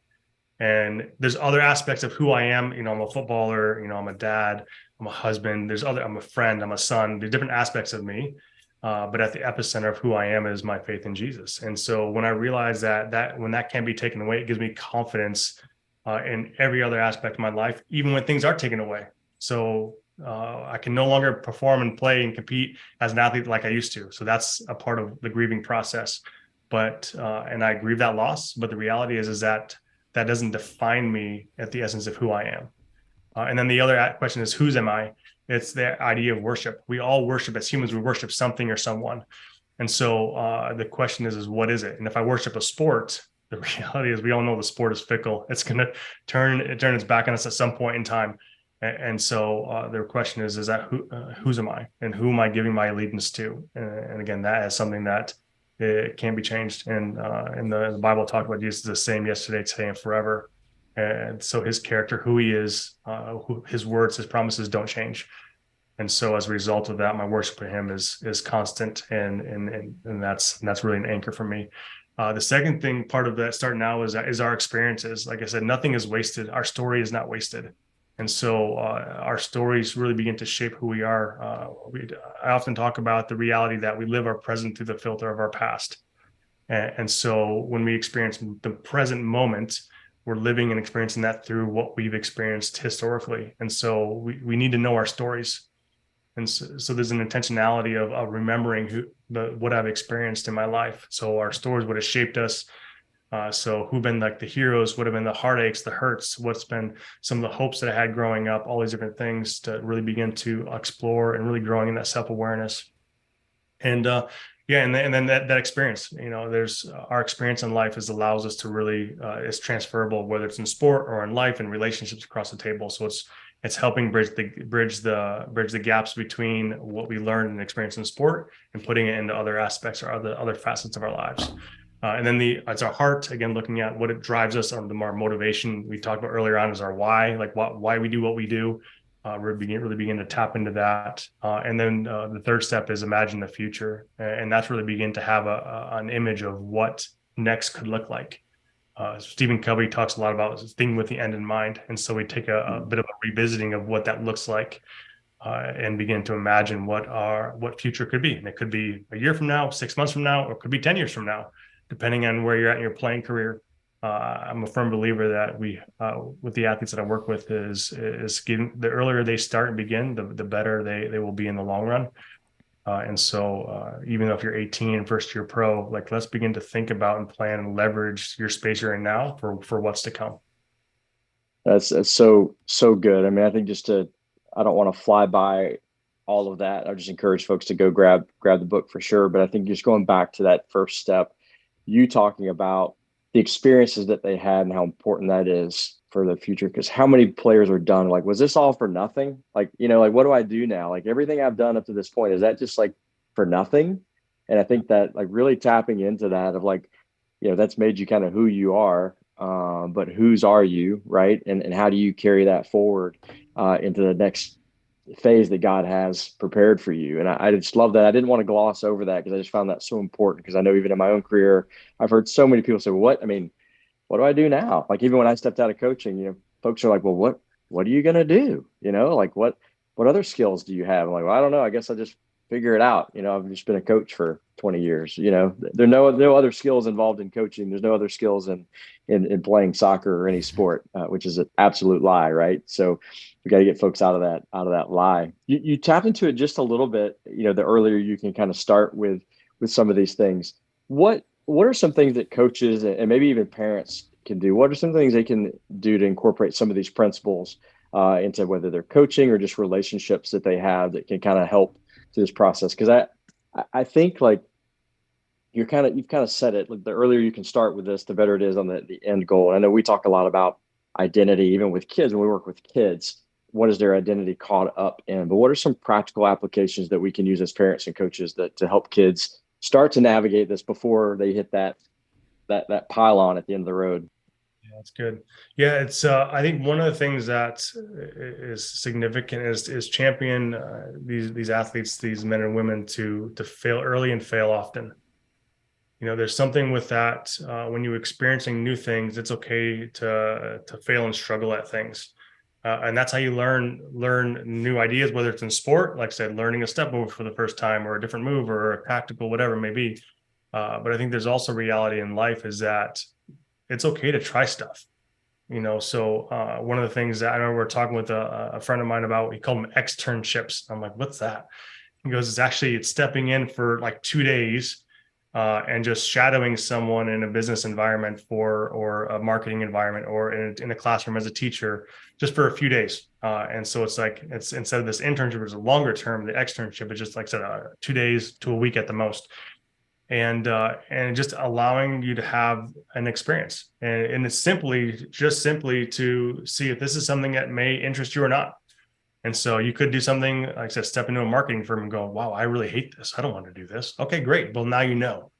[SPEAKER 4] And there's other aspects of who I am. I'm a footballer, I'm a dad, I'm a husband, I'm a friend, I'm a son, there's different aspects of me. But at the epicenter of who I am is my faith in Jesus. And so when I realized that when that can't be taken away, it gives me confidence in every other aspect of my life, even when things are taken away. So I can no longer perform and play and compete as an athlete like I used to. So that's a part of the grieving process. But and I grieve that loss. But the reality is that doesn't define me at the essence of who I am. And then the other question is, whose am I? It's the idea of worship. We all worship as humans. We worship something or someone. And so the question is what is it? And if I worship a sport, the reality is we all know the sport is fickle. It's going to turn its back on us at some point in time. And so the question is that whose am I, and who am I giving my allegiance to? And again, that is something that it can't be changed. And the Bible talked about Jesus is the same yesterday, today, and forever. And so his character, who he is, his words, his promises don't change. And so as a result of that, my worship of him is constant, and that's really an anchor for me. The second part of that start now is our experiences. Like I said, nothing is wasted. Our story is not wasted. And so our stories really begin to shape who we are. I often talk about the reality that we live our present through the filter of our past. And so when we experience the present moment, we're living and experiencing that through what we've experienced historically. And so we need to know our stories. And so there's an intentionality of remembering what I've experienced in my life. So our stories, what has shaped us. So who've been like the heroes, what have been the heartaches, the hurts, what's been some of the hopes that I had growing up, all these different things to really begin to explore and really growing in that self-awareness. And and then that experience, there's our experience in life allows us to really, it's transferable, whether it's in sport or in life and relationships across the table. So it's helping bridge the gaps between what we learned and experience in sport and putting it into other aspects or other facets of our lives. And then it's our heart, again, looking at what it drives us, or the more motivation we talked about earlier on is our why, like why we do what we do. Really begin to tap into that. And then the third step is imagine the future. And that's really begin to have an image of what next could look like. Stephen Covey talks a lot about thinking with the end in mind. And so we take a bit of a revisiting of what that looks like and begin to imagine what future could be. And it could be a year from now, 6 months from now, or it could be 10 years from now, depending on where you're at in your playing career. I'm a firm believer that with the athletes that I work with, is getting, the earlier they start and begin, the better they will be in the long run. And so even though if you're 18, first year pro, like let's begin to think about and plan and leverage your space you're in now for what's to come.
[SPEAKER 3] That's so good. I mean, I think I don't want to fly by all of that. I just encourage folks to go grab the book for sure. But I think just going back to that first step, you talking about the experiences that they had and how important that is for the future. Because how many players are done? Like, was this all for nothing? Like, like, what do I do now? Like, everything I've done up to this point, is that just like for nothing? And I think that like really tapping into that of like, that's made you kind of who you are, but whose are you, right? And how do you carry that forward into the next phase that God has prepared for you? And I just love that. I didn't want to gloss over that because I just found that so important, because I know even in my own career, I've heard so many people say, what do I do now? Like, even when I stepped out of coaching, folks are like, well, what are you going to do? Like what other skills do you have? I'm like, well, I don't know. I guess I'll just figure it out. I've just been a coach for 20 years. There are no other skills involved in coaching. There's no other skills in playing soccer or any sport, which is an absolute lie, right? So we got to get folks out of that lie. You tap into it just a little bit, the earlier you can kind of start with some of these things. What are some things that coaches and maybe even parents can do? What are some things they can do to incorporate some of these principles into whether they're coaching or just relationships that they have that can kind of help through this process? Because I think like you've kind of said it, like the earlier you can start with this, the better it is on the end goal. And I know we talk a lot about identity, even with kids, when we work with kids. What is their identity caught up in? But what are some practical applications that we can use as parents and coaches to help kids start to navigate this before they hit that pylon at the end of the road?
[SPEAKER 4] That's good. Yeah, it's I think one of the things that is significant is champion these athletes, these men and women to fail early and fail often. There's something with that when you're experiencing new things, it's okay to fail and struggle at things. And that's how you learn new ideas, whether it's in sport, like I said, learning a step over for the first time, or a different move, or a tactical, whatever it may be. But I think there's also reality in life is that it's okay to try stuff. So one of the things that I remember we're talking with a friend of mine about, he called them externships. I'm like, what's that? He goes, it's stepping in for like 2 days and just shadowing someone in a business environment or a marketing environment, or in a classroom as a teacher, just for a few days. And so it's instead of this internship is a longer term, the externship is just like I said, 2 days to a week at the most. And just allowing you to have an experience, and it's simply to see if this is something that may interest you or not. And so you could do something, like I said, step into a marketing firm and go, wow, I really hate this. I don't want to do this. Okay, great. Well, now you know.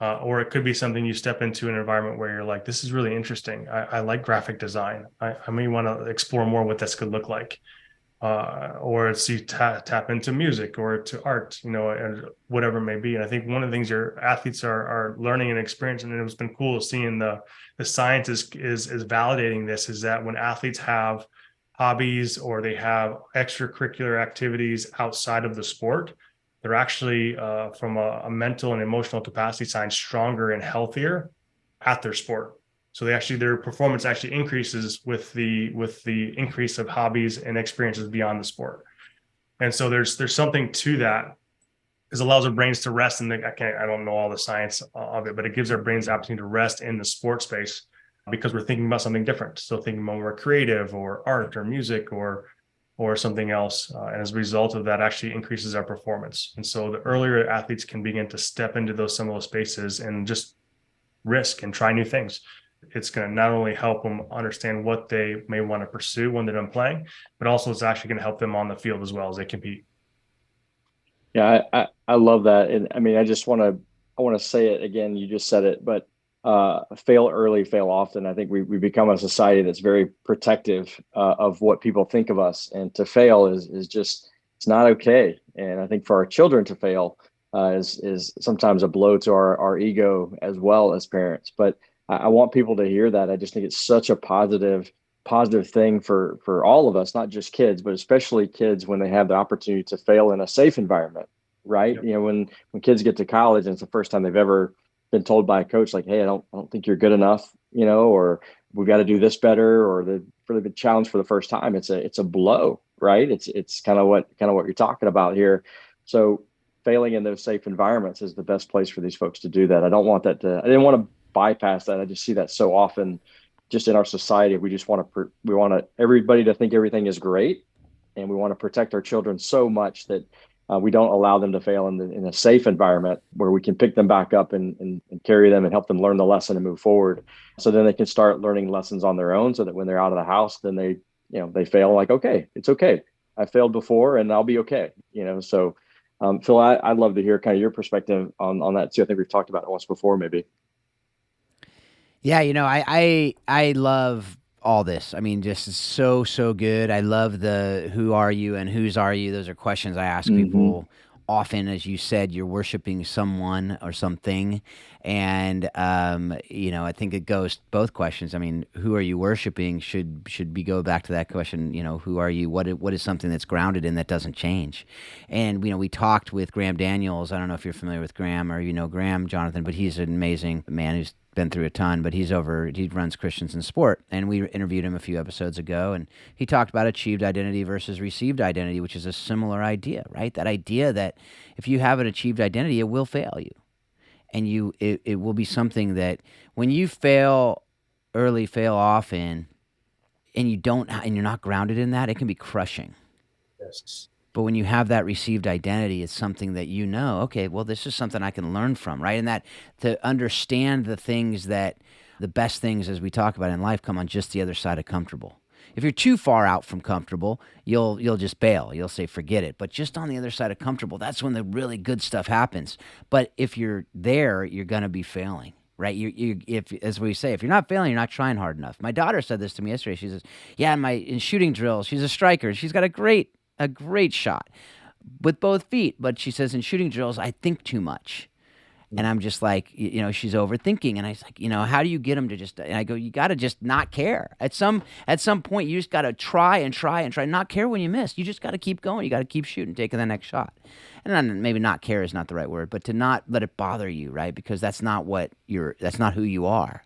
[SPEAKER 4] Or it could be something you step into an environment where you're like, this is really interesting. I like graphic design. I may want to explore more what this could look like. Or it's you tap into music or to art, and whatever it may be. And I think one of the things your athletes are learning and experiencing, and it's been cool seeing the science is validating this, is that when athletes have hobbies or they have extracurricular activities outside of the sport, they're actually from a mental and emotional capacity side stronger and healthier at their sport. So their performance actually increases with the increase of hobbies and experiences beyond the sport. And so there's something to that, because it allows our brains to rest. And I don't know all the science of it, but it gives our brains the opportunity to rest in the sport space, because we're thinking about something different. So thinking more creative or art or music or something else. And as a result of that, actually increases our performance. And so the earlier athletes can begin to step into some of those spaces and just risk and try new things, it's going to not only help them understand what they may want to pursue when they're done playing, but also it's actually going to help them on the field as well as they compete.
[SPEAKER 3] Yeah, I love that. And I mean, I want to say it again. You just said it, but fail early, fail often. I think we become a society that's very protective of what people think of us, and to fail is just, it's not okay. And I think for our children to fail is sometimes a blow to our ego as well as parents. But I want people to hear that. I just think it's such a positive thing for all of us, not just kids, but especially kids when they have the opportunity to fail in a safe environment, right? Yep. When kids get to college and it's the first time they've ever been told by a coach, like, hey, I don't think you're good enough, or we've got to do this better, or the really big challenge for the first time. It's a blow, right? It's kind of what you're talking about here. So failing in those safe environments is the best place for these folks to do that. I didn't want to bypass that. I just see that so often just in our society. We just want everybody to think everything is great, and we want to protect our children so much that we don't allow them to fail in a safe environment where we can pick them back up and carry them and help them learn the lesson and move forward. So then they can start learning lessons on their own, so that when they're out of the house, then they fail like, okay, it's okay. I failed before and I'll be okay. So Phil, I'd love to hear kind of your perspective on that too. I think we've talked about it once before, maybe.
[SPEAKER 2] Yeah, I love all this. I mean, just so good. I love the who are you and whose are you. Those are questions I ask people often. As you said, you're worshiping someone or something. And, I think it goes both questions. I mean, who are you worshiping should we go back to that question, who are you? What is something that's grounded in that doesn't change? And, we talked with Graham Daniels. I don't know if you're familiar with Graham or Graham, Jonathan, but he's an amazing man who's been through a ton, but he runs Christians in Sport, and we interviewed him a few episodes ago, and he talked about achieved identity versus received identity, which is a similar idea, right? That idea that if you have an achieved identity, it will fail you, and it will be something that when you fail early, fail often, and you're not grounded in that, it can be crushing.
[SPEAKER 4] Yes.
[SPEAKER 2] But when you have that received identity, it's something that okay, well, this is something I can learn from, right? And that to understand the best things, as we talk about in life, come on just the other side of comfortable. If you're too far out from comfortable, you'll just bail. You'll say, forget it. But just on the other side of comfortable, that's when the really good stuff happens. But if you're there, you're going to be failing. right? If, as we say, if you're not failing, you're not trying hard enough. My daughter said this to me yesterday. She says, yeah, in shooting drills, she's a striker. She's got a great shot with both feet. But she says in shooting drills, I think too much. And I'm just like, she's overthinking. And I was like, how do you get them to just, and I go, you got to just not care. At some point, you just got to try and try and try, not care when you miss. You just got to keep going. You got to keep shooting, taking the next shot. And then maybe not care is not the right word, but to not let it bother you, right? Because that's not who you are.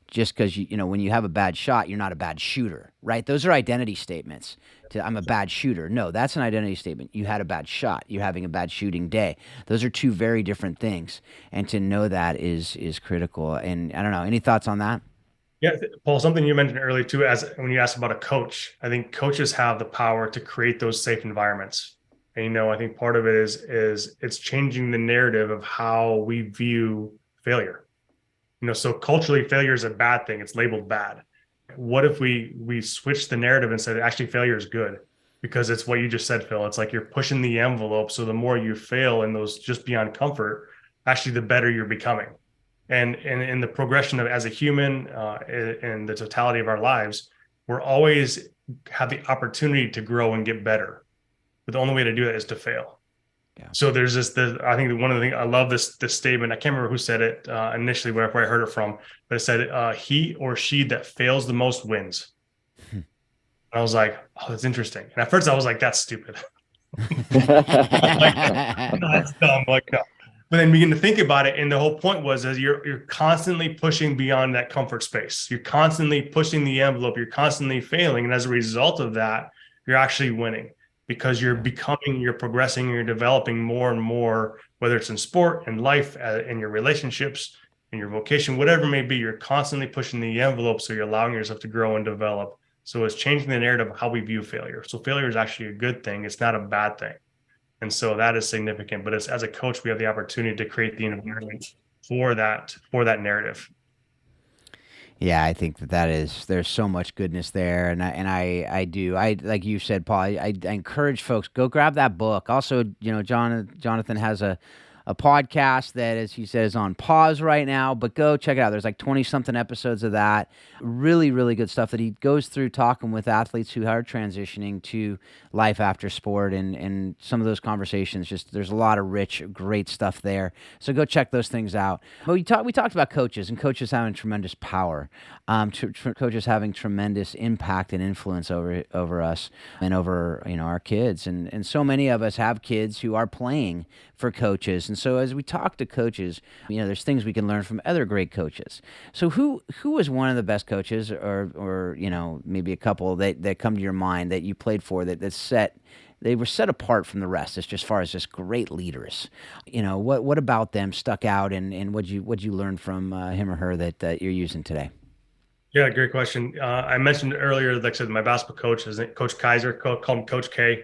[SPEAKER 2] Just because, when you have a bad shot, you're not a bad shooter, right? Those are identity statements. I'm a bad shooter. No, that's an identity statement. You had a bad shot. You're having a bad shooting day. Those are two very different things. And to know that is critical. And I don't know, any thoughts on that?
[SPEAKER 4] Yeah, Paul, something you mentioned earlier too, as when you asked about a coach, I think coaches have the power to create those safe environments. And, I think part of it is it's changing the narrative of how we view failure. So culturally, failure is a bad thing. It's labeled bad. What if we switch the narrative and said, actually, failure is good? Because it's what you just said, Phil. It's like you're pushing the envelope. So the more you fail in those just beyond comfort, actually, the better you're becoming. And in the progression of as a human, in the totality of our lives, we're always have the opportunity to grow and get better. But the only way to do that is to fail. Yeah. So there's I think one of the things I love this statement. I can't remember who said it initially, where I heard it from, but it said, he or she that fails the most wins. And I was like, oh, that's interesting. And at first I was like, that's stupid. That's dumb. Like, no. But then begin to think about it. And the whole point was, as you're constantly pushing beyond that comfort space. You're constantly pushing the envelope. You're constantly failing. And as a result of that, you're actually winning. Because you're progressing, you're developing more and more, whether it's in sport, in life, in your relationships, in your vocation, whatever it may be, you're constantly pushing the envelope. So you're allowing yourself to grow and develop. So it's changing the narrative of how we view failure. So failure is actually a good thing. It's not a bad thing. And so that is significant. But as a coach, we have the opportunity to create the environment for that narrative.
[SPEAKER 2] Yeah, I think there's so much goodness there. And I do. Like you said, Paul, I encourage folks, go grab that book. Also, Jonathan has a podcast that, as he says, on pause right now, but go check it out. There's like 20 something episodes of that. Really, really good stuff that he goes through talking with athletes who are transitioning to life after sport, and some of those conversations, just there's a lot of rich, great stuff there. So go check those things out. But we talked about coaches, and coaches having tremendous power, coaches having tremendous impact and influence over us and over our kids, and so many of us have kids who are playing for coaches. And so as we talk to coaches, there's things we can learn from other great coaches. So who was one of the best coaches, or maybe a couple that come to your mind that you played for they were set apart from the rest as far as just great leaders? What about them stuck out, and what'd you learn from him or her that you're using today?
[SPEAKER 4] Yeah, great question. I mentioned earlier, like I said, my basketball coach is Coach Kaiser, called him Coach K.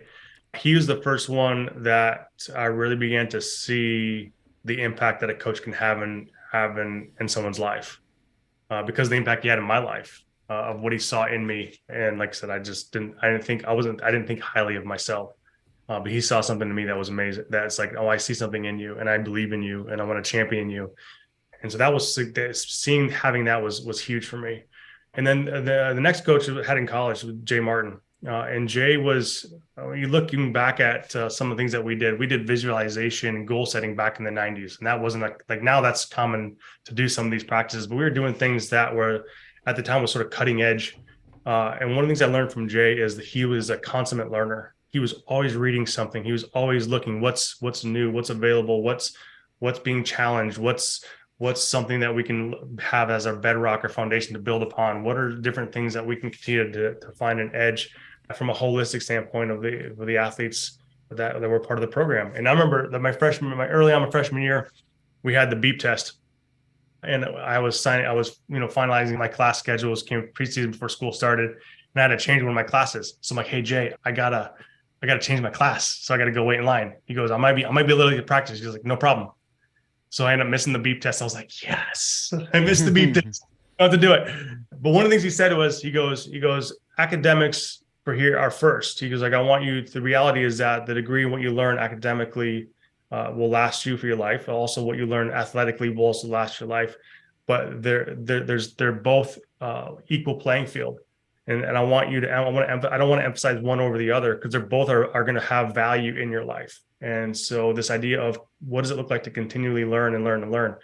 [SPEAKER 4] He was the first one that I really began to see the impact that a coach can have in someone's life, because of the impact he had in my life, of what he saw in me. And like I said, I didn't think highly of myself, but he saw something in me that was amazing. That's like, oh, I see something in you, and I believe in you, and I want to champion you. And so that was having that was huge for me. And then the next coach I had in college was Jay Martin. And Jay was, you looking back at some of the things that we did visualization and goal setting back in the 90s. And that wasn't like now that's common to do some of these practices, but we were doing things that were at the time was sort of cutting edge. And one of the things I learned from Jay is that he was a consummate learner. He was always reading something. He was always looking what's new, what's available, what's being challenged, what's something that we can have as our bedrock or foundation to build upon. What are different things that we can continue to find an edge from a holistic standpoint of the athletes that were part of the program. And I remember that early on my freshman year, we had the beep test, and I was finalizing my class schedules, came preseason before school started, and I had to change one of my classes. So I'm like, hey Jay, I gotta change my class, so I gotta go wait in line. He goes, I might be a little late to practice. He was like, no problem. So I ended up missing the beep test. I was like, yes, I missed the beep test. I have to do it. But one of the things he said was, he goes, academics for here are first. He goes, like, I want you, the reality is that the degree and what you learn academically will last you for your life. Also, what you learn athletically will also last your life. but they're both equal playing field. And I want you to, I don't want to emphasize one over the other, because they're both are going to have value in your life. And so this idea of what does it look like to continually learn and learn and learn.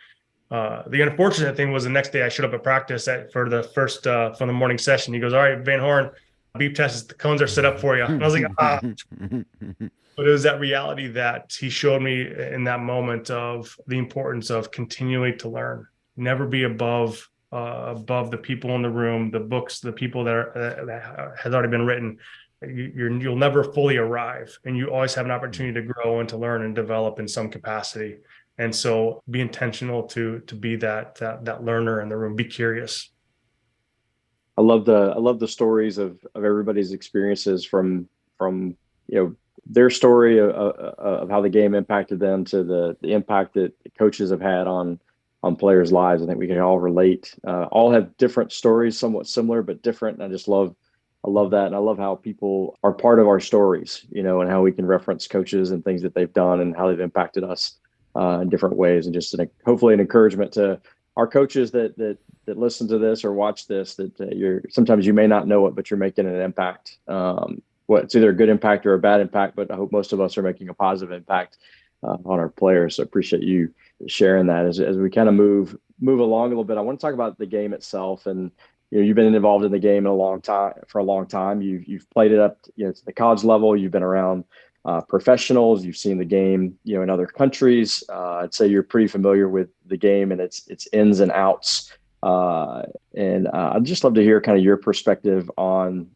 [SPEAKER 4] The unfortunate thing was the next day I showed up at practice for the first, from the morning session. He goes, "All right, Van Horn, beep test, the cones are set up for you." And I was like, ah. But it was that reality that he showed me in that moment of the importance of continuing to learn, never be above the people in the room, the books, the people that has already been written. You'll never fully arrive, and you always have an opportunity to grow and to learn and develop in some capacity. And so be intentional to be that learner in the room. Be curious.
[SPEAKER 3] I love the stories of everybody's experiences from their story of how the game impacted them to the impact that coaches have had on players' lives. I think we can all relate. All have different stories, somewhat similar but different. And I love that, and I love how people are part of our stories, and how we can reference coaches and things that they've done and how they've impacted us in different ways, and just hopefully an encouragement to our coaches that listen to this or watch this, that sometimes you may not know it, but you're making an impact. It's either a good impact or a bad impact, but I hope most of us are making a positive impact on our players. So I appreciate you sharing that. As we kind of move along a little bit, I want to talk about the game itself. And you've been involved in the game for a long time. You've played it up to the college level. You've been around professionals. You've seen the game in other countries. I'd say you're pretty familiar with the game and its ins and outs. And I'd just love to hear kind of your perspective on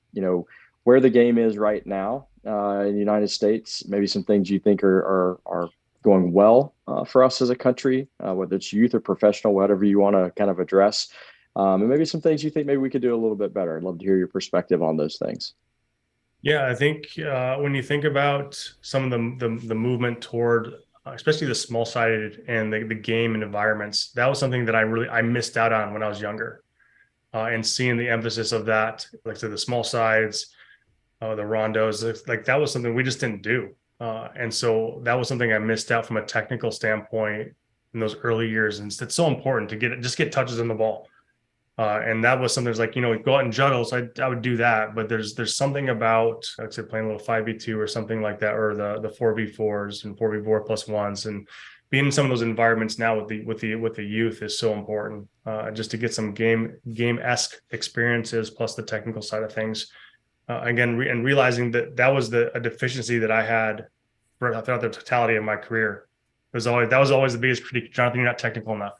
[SPEAKER 3] where the game is right now in the United States. Maybe some things you think are going well for us as a country, whether it's youth or professional, whatever you want to kind of address. And maybe some things you think maybe we could do a little bit better. I'd love to hear your perspective on those things.
[SPEAKER 4] Yeah, I think when you think about some of the movement toward, especially the small-sided and the game and environments, that was something that I missed out on when I was younger. And seeing the emphasis of that, like the small sides, the rondos, like that was something we just didn't do. And so that was something I missed out from a technical standpoint in those early years. And it's so important to get touches on the ball. And that was something that's like, go out and juggle. So I would do that. But there's something about, like I said, playing a little 5v2 or something like that, or the 4v4s and 4v4 plus ones, and being in some of those environments now with the youth is so important, just to get some game-esque experiences plus the technical side of things. Again, and realizing that was a deficiency that I had throughout the totality of my career. That was always the biggest critique. "Jonathan, you're not technical enough.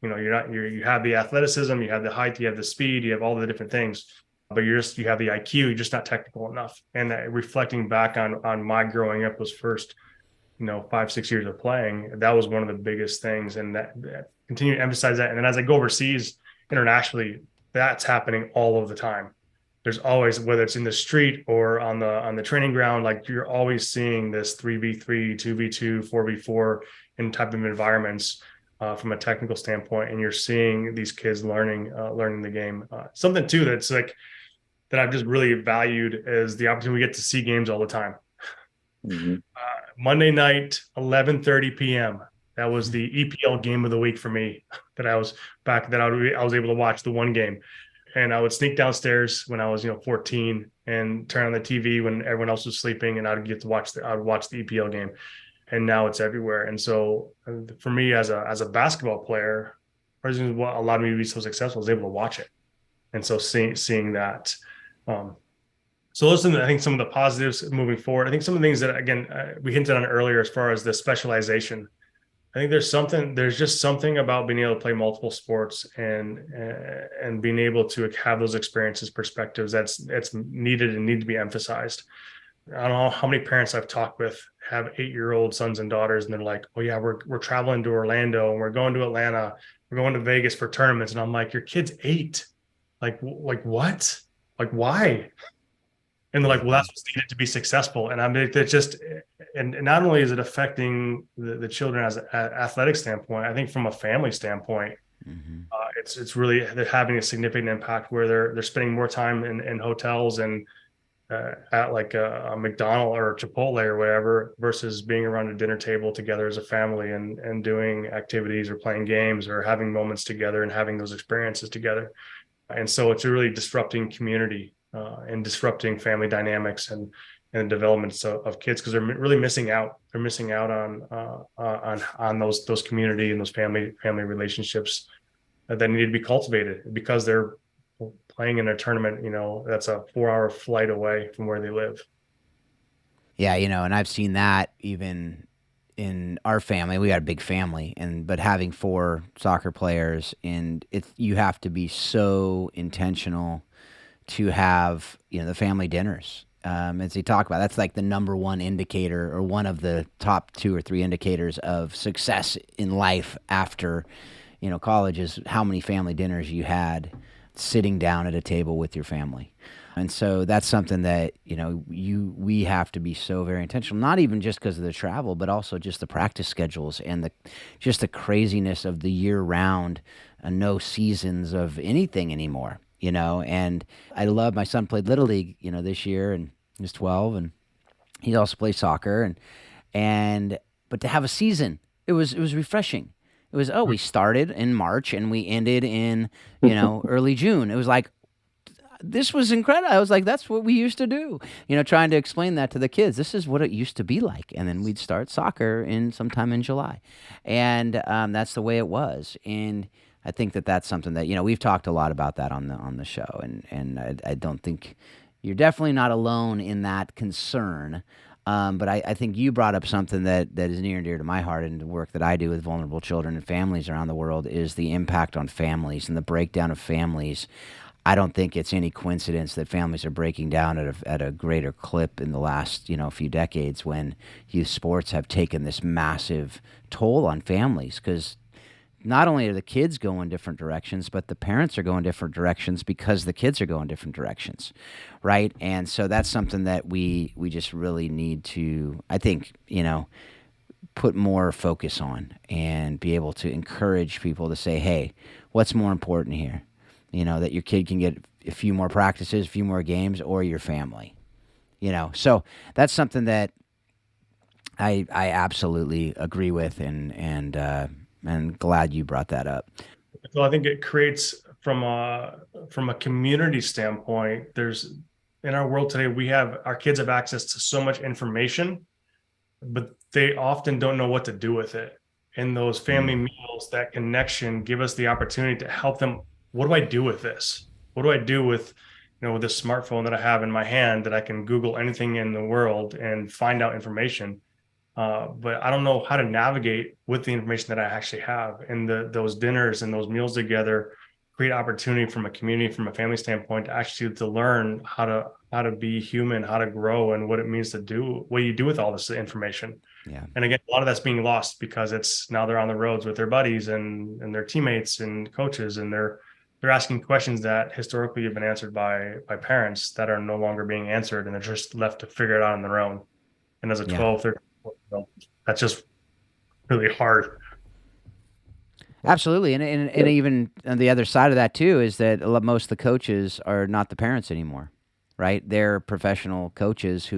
[SPEAKER 4] You have the athleticism, you have the height, you have the speed, you have all the different things, but you have the IQ, you're just not technical enough." And reflecting back on my growing up, was first 5-6 years of playing, that was one of the biggest things. And that continue to emphasize that. And then as I go overseas internationally, that's happening all of the time. There's always, whether it's in the street or on the training ground, like you're always seeing this 3v3, 2v2, 4v4 in type of environments from a technical standpoint. And you're seeing these kids learning the game. Something too that's like that I've just really valued is the opportunity we get to see games all the time. Mm-hmm. Monday night, 11:30 p.m. That was the EPL game of the week for me. I was able to watch the one game, and I would sneak downstairs when I was 14 and turn on the TV when everyone else was sleeping, and I'd watch the EPL game. And now it's everywhere. And so for me as a basketball player, what allowed me to be so successful was able to watch it. And so seeing that. So listen, I think some of the positives moving forward, I think some of the things that, again, we hinted on earlier as far as the specialization. I think there's just something about being able to play multiple sports and being able to have those experiences, perspectives that's needed and need to be emphasized. I don't know how many parents I've talked with have 8-year-old sons and daughters, and they're like, "Oh yeah, we're traveling to Orlando, and we're going to Atlanta, we're going to Vegas for tournaments." And I'm like, "Your kid's 8. Like what? Like why?" And they're like, "Well, that's what's needed to be successul." And I mean, that's just, and not only is it affecting the children as an athletic standpoint, I think from a family standpoint, it's really, they're having a significant impact where they're spending more time in hotels and at like a McDonald's or a Chipotle or whatever, versus being around a dinner table together as a family and doing activities or playing games or having moments together and having those experiences together. And so it's really disrupting community and disrupting family dynamics and developments of kids, because they're really missing out. They're missing out on those community and those family relationships that need to be cultivated, because they're playing in a tournament, that's a 4-hour flight away from where they live.
[SPEAKER 2] Yeah, and I've seen that even in our family. We got a big family, but having 4 soccer players, and you have to be so intentional to have the family dinners. As they talk about, that's like the number one indicator, or one of the top 2 or 3 indicators of success in life after college, is how many family dinners you had sitting down at a table with your family. And so that's something that we have to be so very intentional, not even just because of the travel, but also just the practice schedules and the craziness of the year round, no seasons of anything anymore. And I love, my son played Little League this year, and he's 12, and he also plays soccer, but to have a season, it was refreshing. It was, we started in March and we ended in early June. It was like, this was incredible. I was like, that's what we used to do. Trying to explain that to the kids. This is what it used to be like. And then we'd start soccer sometime in July, and that's the way it was. And I think that's something that we've talked a lot about that on the show, and I don't think you're definitely not alone in that concern. But I think you brought up something that is near and dear to my heart, and the work that I do with vulnerable children and families around the world is the impact on families and the breakdown of families. I don't think it's any coincidence that families are breaking down at a greater clip in the last few decades, when youth sports have taken this massive toll on families, because not only are the kids going different directions, but the parents are going different directions because the kids are going different directions, right? And so that's something that we just really need to, I think, put more focus on, and be able to encourage people to say, hey, what's more important here? That your kid can get a few more practices, a few more games, or your family. So that's something that I absolutely agree with, and glad you brought that up.
[SPEAKER 4] So I think it creates, from a community standpoint, there's, in our world today, our kids have access to so much information, but they often don't know what to do with it. And those family meals, that connection, give us the opportunity to help them. What do I do with this? What do I do with, with this smartphone that I have in my hand, that I can Google anything in the world and find out information? But I don't know how to navigate with the information that I actually have. And those dinners and those meals together create opportunity from a community, from a family standpoint, to learn how to be human, how to grow, and what it means to do, what you do with all this information.
[SPEAKER 2] Yeah.
[SPEAKER 4] And again, a lot of that's being lost because now they're on the roads with their buddies and their teammates and coaches, and they're asking questions that historically have been answered by parents that are no longer being answered, and they're just left to figure it out on their own. And as a 12, 13, 14, that's just really hard.
[SPEAKER 2] Absolutely. And even on the other side of that too, is that most of the coaches are not the parents anymore, right? They're professional coaches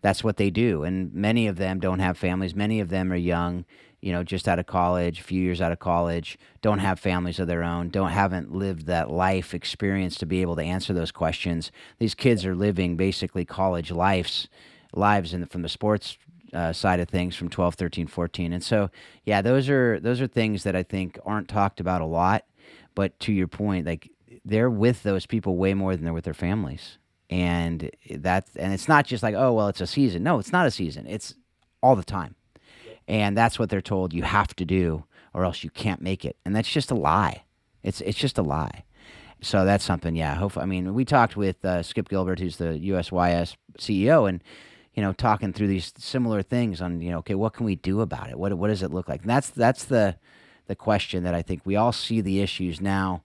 [SPEAKER 2] that's what they do. And many of them don't have families. Many of them are young, just out of college, a few years out of college, don't have families of their own, haven't lived that life experience to be able to answer those questions. These kids are living basically college lives from the sports side of things, from 12, 13, 14. And so, yeah, those are things that I think aren't talked about a lot. But to your point, like, they're with those people way more than they're with their families. And it's not just like, oh, well, it's a season. No, it's not a season. It's all the time. And that's what they're told you have to do, or else you can't make it. And that's just a lie. It's just a lie. So that's something, yeah. Hopefully, we talked with Skip Gilbert, who's the USYS CEO, and talking through these similar things on, okay, what can we do about it? What does it look like? And that's the question that I think we all see the issues now.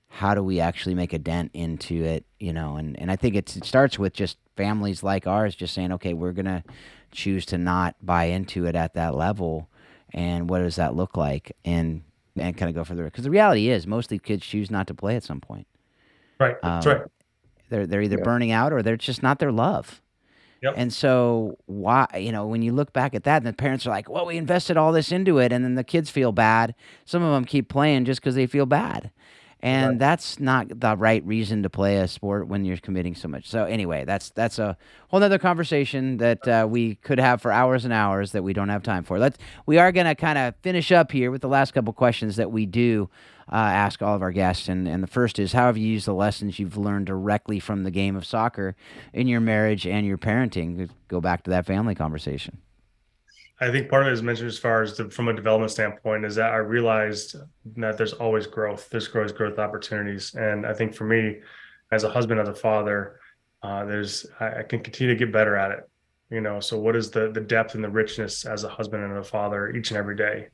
[SPEAKER 2] How do we actually make a dent into it? And I think it starts with just families like ours just saying, okay, we're going to choose to not buy into it at that level. And what does that look like? And kind of go further. Because the reality is most of these kids choose not to play at some point.
[SPEAKER 4] Right. That's right.
[SPEAKER 2] They're either burning out or they're just not their love.
[SPEAKER 4] Yep.
[SPEAKER 2] And so why, when you look back at that, and the parents are like, well, we invested all this into it, and then the kids feel bad. Some of them keep playing just because they feel bad. And that's not the right reason to play a sport when you're committing so much. So anyway, that's a whole nother conversation that we could have for hours and hours that we don't have time for. We are going to kind of finish up here with the last couple questions that we do ask all of our guests. And the first is, how have you used the lessons you've learned directly from the game of soccer in your marriage and your parenting? Go back to that family conversation.
[SPEAKER 4] I think part of it is mentioned as far as from a development standpoint is that I realized that there's always growth. There's always growth opportunities. And I think for me, as a husband, as a father, I can continue to get better at it. So what is the depth and the richness as a husband and a father each and every day?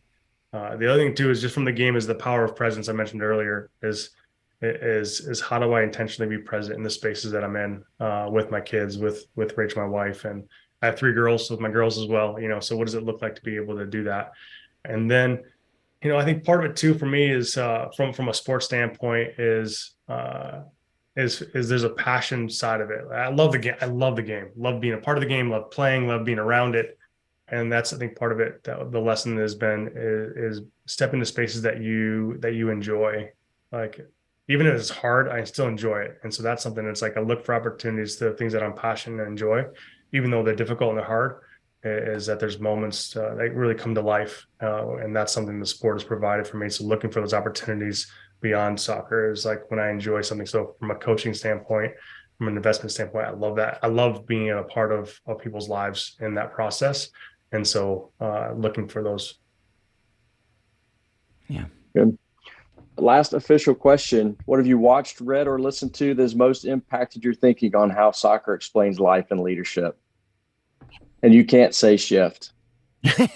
[SPEAKER 4] The other thing too is just from the game is the power of presence I mentioned earlier is how do I intentionally be present in the spaces that I'm in with my kids, with Rachel, my wife, and I have 3 girls with my girls as well, so what does it look like to be able to do that? And then, I think part of it too, for me is from a sports standpoint is there's a passion side of it. I love the game. Love being a part of the game, love playing, love being around it. And that's, I think, part of it that the lesson has been is step into spaces that you enjoy. Like, even if it's hard, I still enjoy it. And so that's something that's like, I look for opportunities to things that I'm passionate and enjoy, even though they're difficult and they're hard, is that there's moments that really come to life. And that's something the sport has provided for me. So looking for those opportunities beyond soccer is like when I enjoy something. So from a coaching standpoint, from an investment standpoint, I love that. I love being a part of people's lives in that process. And so looking for those.
[SPEAKER 2] Yeah.
[SPEAKER 3] Good. Last official question. What have you watched, read, or listened to that has most impacted your thinking on how soccer explains life and leadership? And you can't say shift.
[SPEAKER 4] I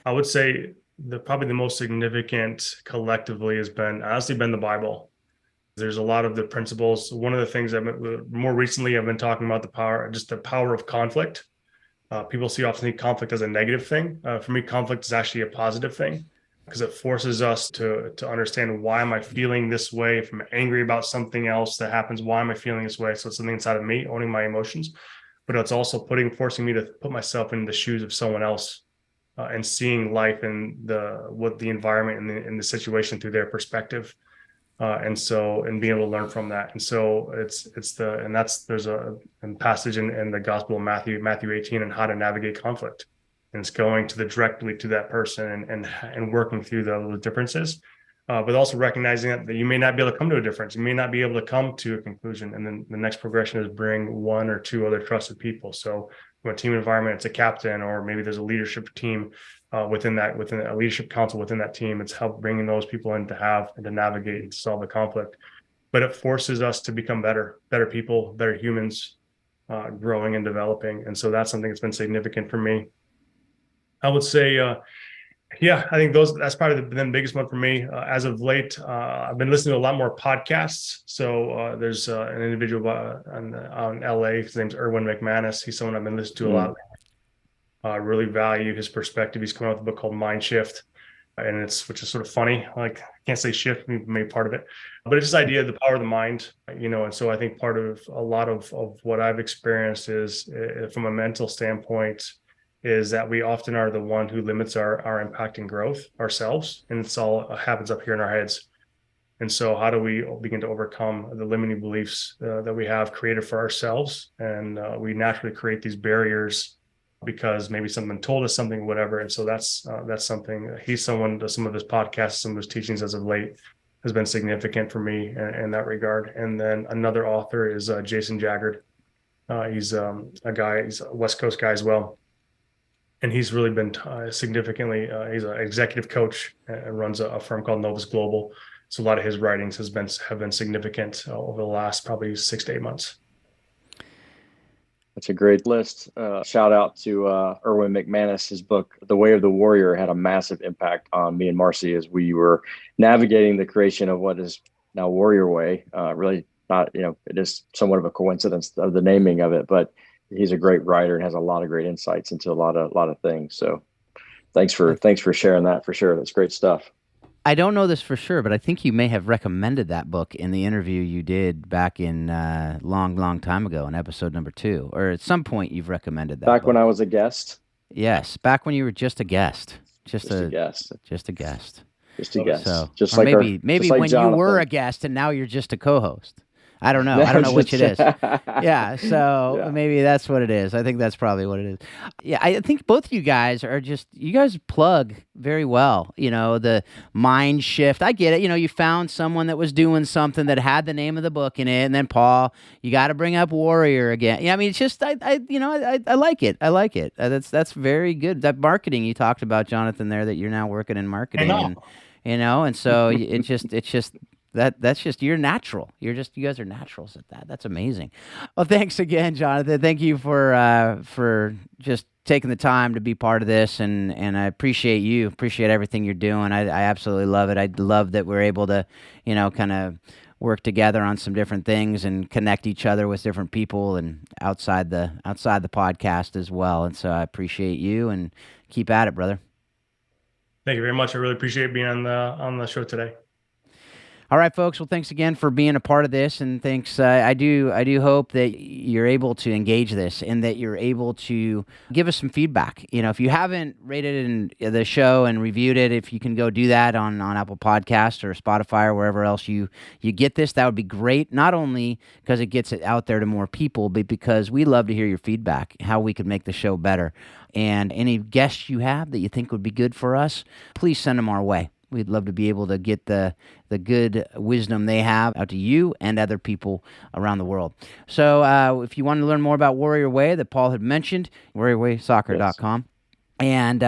[SPEAKER 4] would say probably the most significant collectively has been the Bible. There's a lot of the principles. One of the things more recently I've been talking about the power of conflict. People often see conflict as a negative thing. For me, conflict is actually a positive thing because it forces us to understand, why am I feeling this way? If I'm angry about something else that happens, why am I feeling this way? So it's something inside of me, owning my emotions, but it's also forcing me to put myself in the shoes of someone else and seeing life and the environment and the situation through their perspective. And being able to learn from that. And so there's a passage in the Gospel of Matthew 18 on how to navigate conflict. And it's going directly to that person and working through the differences, but also recognizing that you may not be able to come to a difference. You may not be able to come to a conclusion. And then the next progression is bring 1 or 2 other trusted people. So from a team environment, it's a captain, or maybe there's a leadership team within a leadership council within that team. It's help bringing those people in to navigate and solve the conflict. But it forces us to become better people, better humans, growing and developing. And so that's something that's been significant for me. I would say, I think that's probably the biggest one for me. As of late, I've been listening to a lot more podcasts. So there's an individual on LA. His name's Erwin McManus. He's someone I've been listening to a lot. Really value his perspective. He's coming out with a book called Mind Shift, and which is sort of funny. Like, I can't say shift, we made part of it, but it's this idea of the power of the mind, and so I think part of a lot of what I've experienced is from a mental standpoint is that we often are the one who limits our impact and growth ourselves, and it's all happens up here in our heads. And so how do we begin to overcome the limiting beliefs that we have created for ourselves? And we naturally create these barriers because maybe someone told us something, whatever. And so that's something. Some of his podcasts, some of his teachings as of late has been significant for me in that regard. And then another author is Jason Jaggard. He's a West Coast guy as well. And he's really been significantly, he's an executive coach and runs a firm called Novus Global. So a lot of his writings have been significant over the last probably 6 to 8 months.
[SPEAKER 3] That's a great list. Shout out to Erwin McManus. His book, The Way of the Warrior, had a massive impact on me and Marcy as we were navigating the creation of what is now Warrior Way. Really not, it is somewhat of a coincidence of the naming of it, but he's a great writer and has a lot of great insights into a lot of things. So thanks for sharing that for sure. That's great stuff.
[SPEAKER 2] I don't know this for sure, but I think you may have recommended that book in the interview you did back in long time ago in episode number 2, or at some point you've recommended that
[SPEAKER 3] Back
[SPEAKER 2] book.
[SPEAKER 3] when I was a guest.
[SPEAKER 2] Yes, back when you were just a guest. Just a
[SPEAKER 3] guest.
[SPEAKER 2] Just a guest.
[SPEAKER 3] Just a guest.
[SPEAKER 2] So,
[SPEAKER 3] just
[SPEAKER 2] or
[SPEAKER 3] like
[SPEAKER 2] maybe
[SPEAKER 3] like
[SPEAKER 2] when
[SPEAKER 3] Jonathan.
[SPEAKER 2] you were a guest and now you're just a co-host. I don't know. I don't know which it is. Yeah, so
[SPEAKER 3] Yeah.
[SPEAKER 2] maybe that's what it is. I think that's probably what it is. Yeah, I think both of you guys you guys plug very well. You know, the mind shift. I get it. You know, you found someone that was doing something that had the name of the book in it, and then Paul, you got to bring up Warrior again. Yeah, I mean, it's just I like it. I like it. That's very good. That marketing you talked about, Jonathan, there, that you're now working in marketing, and so it's just. That's just, you're natural. You guys are naturals at that. That's amazing. Well, thanks again, Jonathan. Thank you for just taking the time to be part of this, and I appreciate you. Appreciate everything you're doing. I absolutely love it. I love that we're able to, kind of work together on some different things and connect each other with different people and outside the podcast as well. And so I appreciate you, and keep at it, brother.
[SPEAKER 4] Thank you very much. I really appreciate being on the show today.
[SPEAKER 2] All right, folks. Well, thanks again for being a part of this, and thanks. I do hope that you're able to engage this, and that you're able to give us some feedback. If you haven't rated the show and reviewed it, if you can go do that on Apple Podcasts or Spotify or wherever else you get this, that would be great. Not only because it gets it out there to more people, but because we love to hear your feedback, how we could make the show better. And any guests you have that you think would be good for us, please send them our way. We'd love to be able to get the good wisdom they have out to you and other people around the world. So if you want to learn more about Warrior Way that Paul had mentioned, warriorwaysoccer.com, and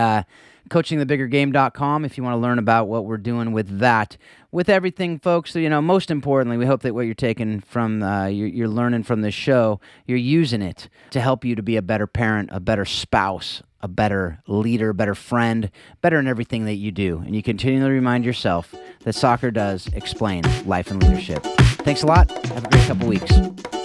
[SPEAKER 2] coachingthebiggergame.com if you want to learn about what we're doing with that. With everything, folks, most importantly, we hope that what you're taking from, you're learning from this show, you're using it to help you to be a better parent, a better spouse, a better leader, better friend, better in everything that you do. And you continually remind yourself that soccer does explain life and leadership. Thanks a lot. Have a great couple weeks.